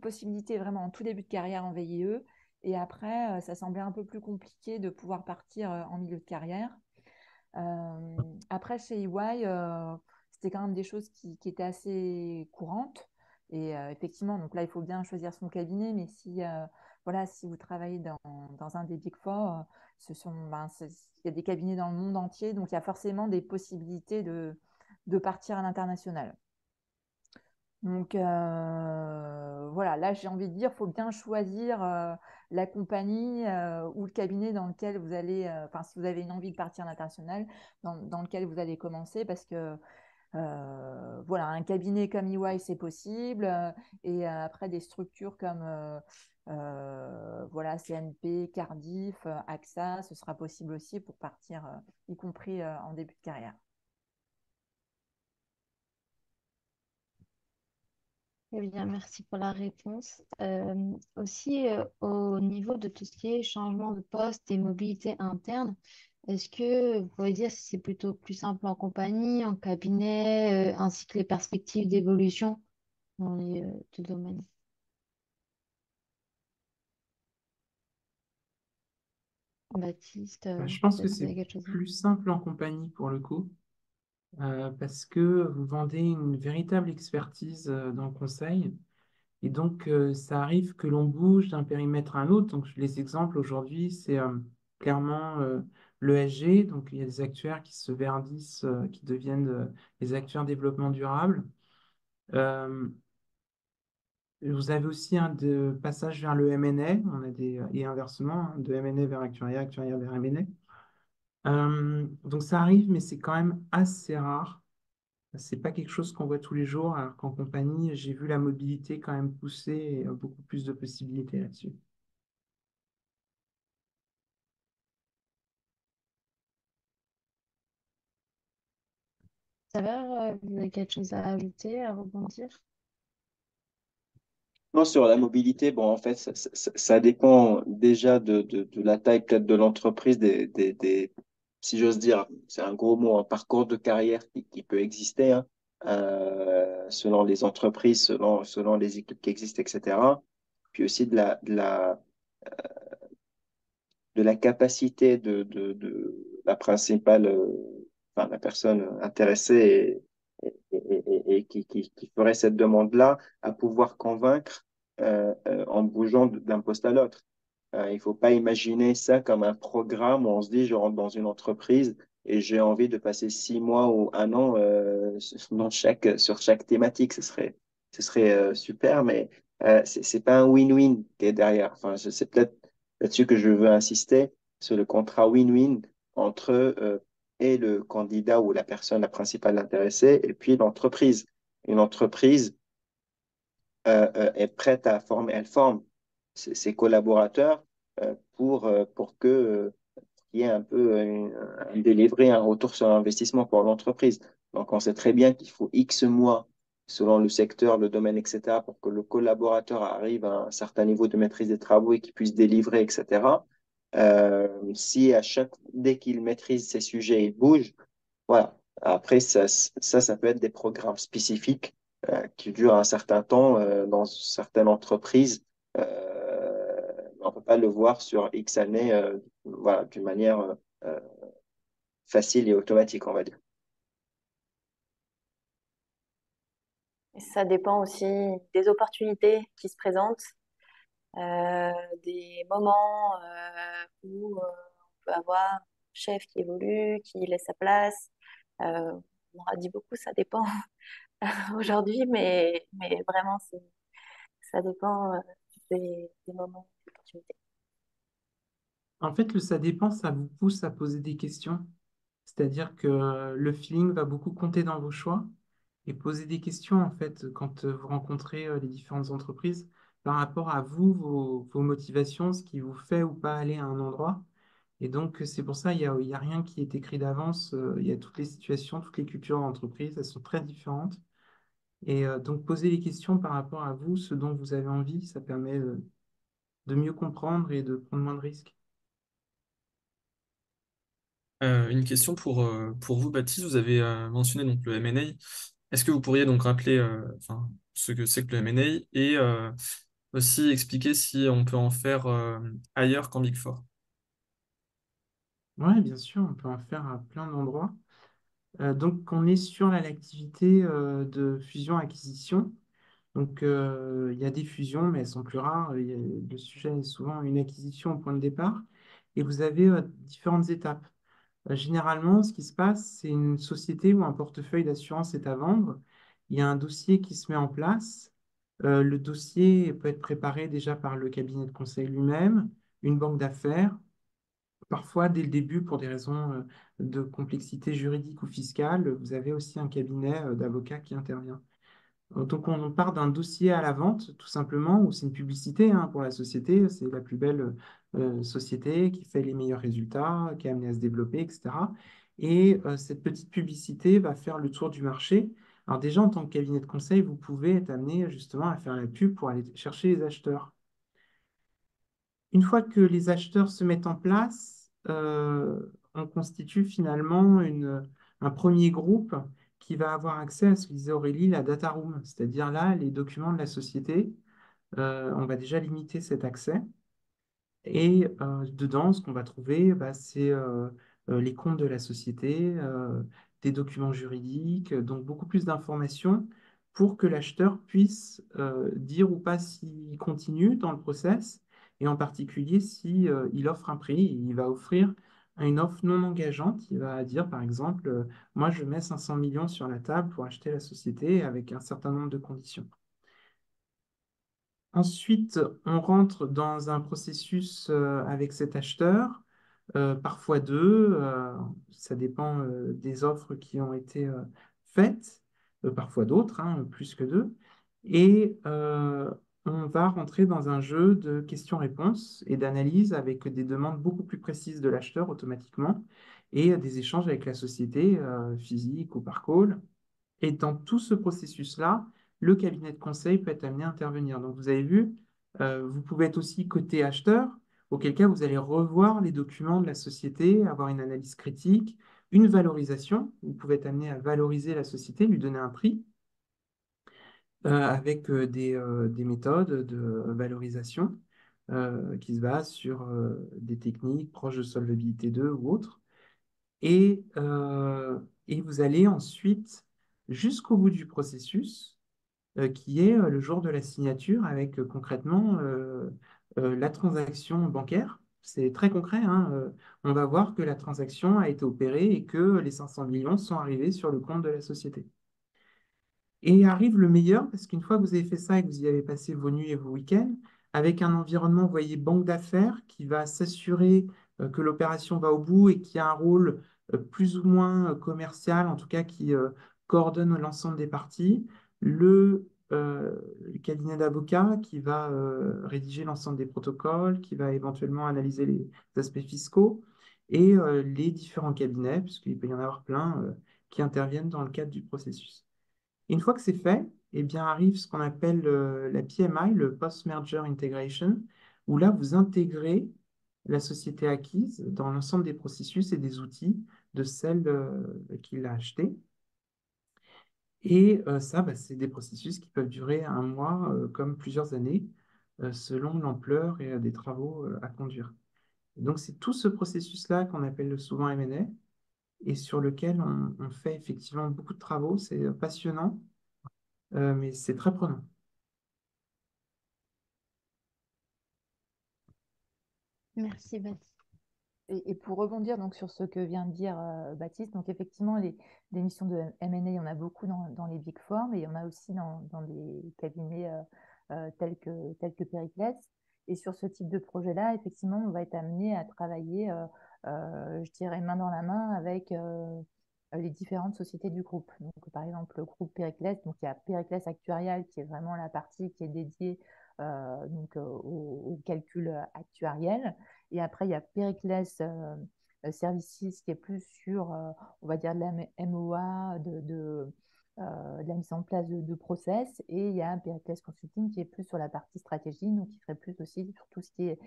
possibilités vraiment en tout début de carrière en VIE. Et après, ça semblait un peu plus compliqué de pouvoir partir en milieu de carrière. Après, chez EY, c'était quand même des choses qui étaient assez courantes. Et effectivement, donc là, il faut bien choisir son cabinet. Mais si, voilà, si vous travaillez dans un des Big Four, il y a des cabinets dans le monde entier. Donc, il y a forcément des possibilités de partir à l'international. Donc voilà, là j'ai envie de dire, il faut bien choisir la compagnie ou le cabinet dans lequel vous allez, enfin si vous avez une envie de partir à l'international, dans lequel vous allez commencer, parce que voilà, un cabinet comme EY c'est possible, et après des structures comme voilà, CNP, Cardiff, AXA, ce sera possible aussi pour partir, y compris en début de carrière. Eh bien, merci pour la réponse. Aussi, au niveau de tout ce qui est changement de poste et mobilité interne, est-ce que vous pouvez dire si c'est plutôt plus simple en compagnie, en cabinet, ainsi que les perspectives d'évolution dans les deux domaines? Baptiste, Je pense que peut-être vous c'est avez quelque chose à dire. plus simple en compagnie pour le coup, parce que vous vendez une véritable expertise dans le conseil. Et donc, ça arrive que l'on bouge d'un périmètre à un autre. Donc, les exemples aujourd'hui, c'est clairement l'ESG. Donc, il y a des actuaires qui se verdissent, qui deviennent des actuaires développement durable. Euh, Vous avez aussi un de passage vers le M&A. On a et inversement, hein, de M&A vers actuariat, actuariat vers M&A. Donc, ça arrive, mais c'est quand même assez rare. C'est pas quelque chose qu'on voit tous les jours, alors qu'en compagnie, j'ai vu la mobilité quand même pousser et beaucoup plus de possibilités là-dessus. Xaver, vous avez quelque chose à ajouter, à rebondir? Non, sur la mobilité, bon, en fait, ça dépend déjà de la taille peut-être de l'entreprise, si j'ose dire, c'est un gros mot, un parcours de carrière qui peut exister, hein, selon les entreprises, selon les équipes qui existent, etc. Puis aussi de la capacité de la principale, enfin, la personne intéressée et qui ferait cette demande-là à pouvoir convaincre en bougeant d'un poste à l'autre. Il ne faut pas imaginer ça comme un programme où on se dit, je rentre dans une entreprise et j'ai envie de passer 6 mois ou un an sur chaque thématique. Ce serait super, mais c'est pas un win-win qui est derrière. Enfin, c'est peut-être là-dessus que je veux insister, sur le contrat win-win entre et le candidat ou la personne, la principale intéressée, et puis l'entreprise. Une entreprise est prête à former, elle forme ses collaborateurs pour que qu'il y ait un peu un délivré, un retour sur investissement pour l'entreprise. Donc, on sait très bien qu'il faut X mois selon le secteur, le domaine, etc., pour que le collaborateur arrive à un certain niveau de maîtrise des travaux et qu'il puisse délivrer, etc. Si dès qu'il maîtrise ces sujets, il bouge, voilà. Après, ça peut être des programmes spécifiques qui durent un certain temps dans certaines entreprises. On ne peut pas le voir sur X années voilà, d'une manière euh, facile et automatique, on va dire. Et ça dépend aussi des opportunités qui se présentent, euh, des moments où on peut avoir un chef qui évolue, qui laisse sa place. On aura dit beaucoup, ça dépend aujourd'hui, mais vraiment, ça dépend des moments, des opportunités. En fait, le ça dépend, ça vous pousse à poser des questions. C'est-à-dire que le feeling va beaucoup compter dans vos choix et poser des questions, en fait, quand vous rencontrez les différentes entreprises par rapport à vous, vos motivations, ce qui vous fait ou pas aller à un endroit. Et donc, c'est pour ça, il y a rien qui est écrit d'avance. Il y a toutes les situations, toutes les cultures d'entreprise, elles sont très différentes. Et donc, poser les questions par rapport à vous, ce dont vous avez envie, ça permet de mieux comprendre et de prendre moins de risques. Une question pour vous, Baptiste. Vous avez mentionné donc le M&A. Est-ce que vous pourriez donc rappeler enfin, ce que c'est que le M&A et aussi expliquer si on peut en faire ailleurs qu'en Big Four? Oui, bien sûr, on peut en faire à plein d'endroits. Donc, on est sur l'activité de fusion-acquisition. Donc, il y a des fusions, mais elles sont plus rares. Le sujet est souvent une acquisition au point de départ. Et vous avez différentes étapes. Généralement, ce qui se passe, c'est une société où un portefeuille d'assurance est à vendre. Il y a un dossier qui se met en place. Le dossier peut être préparé déjà par le cabinet de conseil lui-même, une banque d'affaires. Parfois, dès le début, pour des raisons de complexité juridique ou fiscale, vous avez aussi un cabinet d'avocats qui intervient. Donc, on part d'un dossier à la vente, tout simplement, où c'est une publicité hein, pour la société. C'est la plus belle société qui fait les meilleurs résultats, qui est amenée à se développer, etc. Et cette petite publicité va faire le tour du marché. Alors déjà, en tant que cabinet de conseil, vous pouvez être amené justement à faire la pub pour aller chercher les acheteurs. Une fois que les acheteurs se mettent en place, on constitue finalement un premier groupe qui va avoir accès à ce que disait Aurélie, la data room, c'est-à-dire là, les documents de la société. On va déjà limiter cet accès. Et dedans, ce qu'on va trouver, bah, c'est les comptes de la société, des documents juridiques, donc beaucoup plus d'informations pour que l'acheteur puisse dire ou pas s'il continue dans le process, et en particulier si il offre un prix, il va offrir une offre non engageante. Il va dire, par exemple, moi je mets 500 millions sur la table pour acheter la société avec un certain nombre de conditions. Ensuite, on rentre dans un processus avec cet acheteur, parfois deux, ça dépend des offres qui ont été faites, parfois d'autres, hein, plus que deux. Et on va rentrer dans un jeu de questions-réponses et d'analyse avec des demandes beaucoup plus précises de l'acheteur automatiquement et des échanges avec la société physique ou par call. Et dans tout ce processus-là, le cabinet de conseil peut être amené à intervenir. Donc, vous avez vu, vous pouvez être aussi côté acheteur, auquel cas vous allez revoir les documents de la société, avoir une analyse critique, une valorisation. Vous pouvez être amené à valoriser la société, lui donner un prix avec des méthodes de valorisation qui se basent sur des techniques proches de solvabilité 2 ou autres. Et vous allez ensuite jusqu'au bout du processus, qui est le jour de la signature, avec concrètement la transaction bancaire. C'est très concret, hein, on va voir que la transaction a été opérée et que les 500 millions sont arrivés sur le compte de la société. Et arrive le meilleur, parce qu'une fois que vous avez fait ça et que vous y avez passé vos nuits et vos week-ends, avec un environnement, vous voyez, banque d'affaires qui va s'assurer que l'opération va au bout et qui a un rôle plus ou moins commercial, en tout cas qui coordonne l'ensemble des parties, le cabinet d'avocats qui va rédiger l'ensemble des protocoles, qui va éventuellement analyser les aspects fiscaux, et les différents cabinets, puisqu'il peut y en avoir plein, qui interviennent dans le cadre du processus. Une fois que c'est fait, eh bien, arrive ce qu'on appelle la PMI, le Post-Merger Integration, où là, vous intégrez la société acquise dans l'ensemble des processus et des outils de celle qui l'a achetée. Et ça, bah, c'est des processus qui peuvent durer un mois comme plusieurs années, selon l'ampleur et des travaux à conduire. Donc, c'est tout ce processus-là qu'on appelle souvent M&A et sur lequel on fait effectivement beaucoup de travaux. C'est passionnant, mais c'est très prenant. Merci, Baptiste. Et pour rebondir donc sur ce que vient de dire Baptiste, donc effectivement, des missions de M&A, il y en a beaucoup dans les Big Four, mais il y en a aussi dans des cabinets tels que Pericles. Et sur ce type de projet-là, effectivement, on va être amené à travailler, je dirais, main dans la main avec les différentes sociétés du groupe. Donc, par exemple, le groupe Pericles, donc il y a Pericles Actuarial, qui est vraiment la partie qui est dédiée au calcul actuariel. Et après, il y a Pericles Services qui est plus sur, on va dire, de la MOA, de la mise en place de process. Et il y a Pericles Consulting qui est plus sur la partie stratégie, donc qui serait plus aussi sur tout ce qui est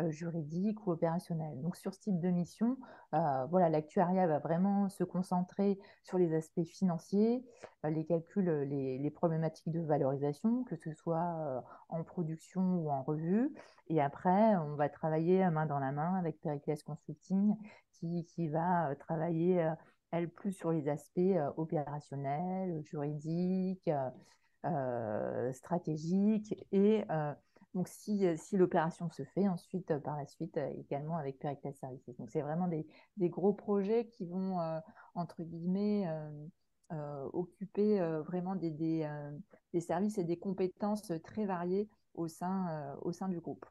juridique ou opérationnel. Donc, sur ce type de mission, voilà, l'actuariat va vraiment se concentrer sur les aspects financiers, les calculs, les problématiques de valorisation, que ce soit en production ou en revue. Et après, on va travailler main dans la main avec Pericles Consulting qui va travailler, elle, plus sur les aspects opérationnels, juridiques, stratégiques. Et donc, si l'opération se fait, ensuite, par la suite, également avec Pericles Services. Donc, c'est vraiment des gros projets qui vont, entre guillemets, occuper vraiment des services et des compétences très variées au sein du groupe.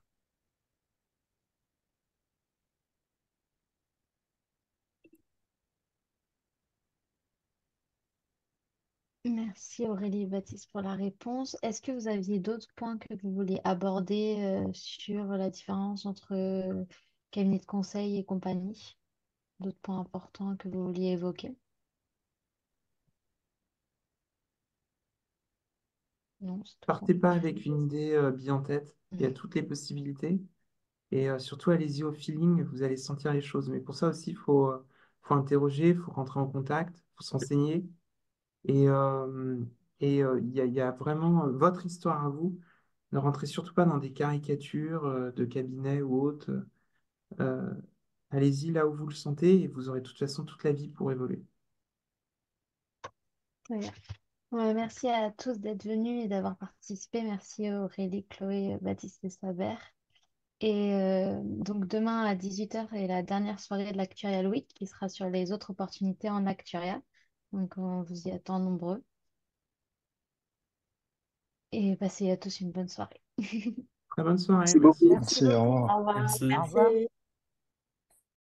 Merci Aurélie et Baptiste pour la réponse. Est-ce que vous aviez d'autres points que vous voulez aborder sur la différence entre cabinet de conseil et compagnie? D'autres points importants que vous vouliez évoquer? Non, c'est tout bon. Partez pas avec une idée bien en tête. Il y a toutes les possibilités. Et surtout, allez-y au feeling, vous allez sentir les choses. Mais pour ça aussi, faut interroger, il faut rentrer en contact, il faut s'enseigner. Et il y a vraiment votre histoire à vous. Ne rentrez surtout pas dans des caricatures de cabinets ou autres. Euh, Allez-y là où vous le sentez et vous aurez de toute façon toute la vie pour évoluer. Très bien. Ouais, merci à tous d'être venus et d'avoir participé. Merci Aurélie, Chloé, Baptiste et Saber. Et donc demain à 18h est la dernière soirée de l'Actuarial Week qui sera sur les autres opportunités en Actuariat. Donc on vous y attend nombreux. Et passez à tous une bonne soirée. Très bonne soirée, Merci beaucoup. merci. Merci Merci, au beaucoup. revoir. Au revoir. Merci. Au revoir. Merci.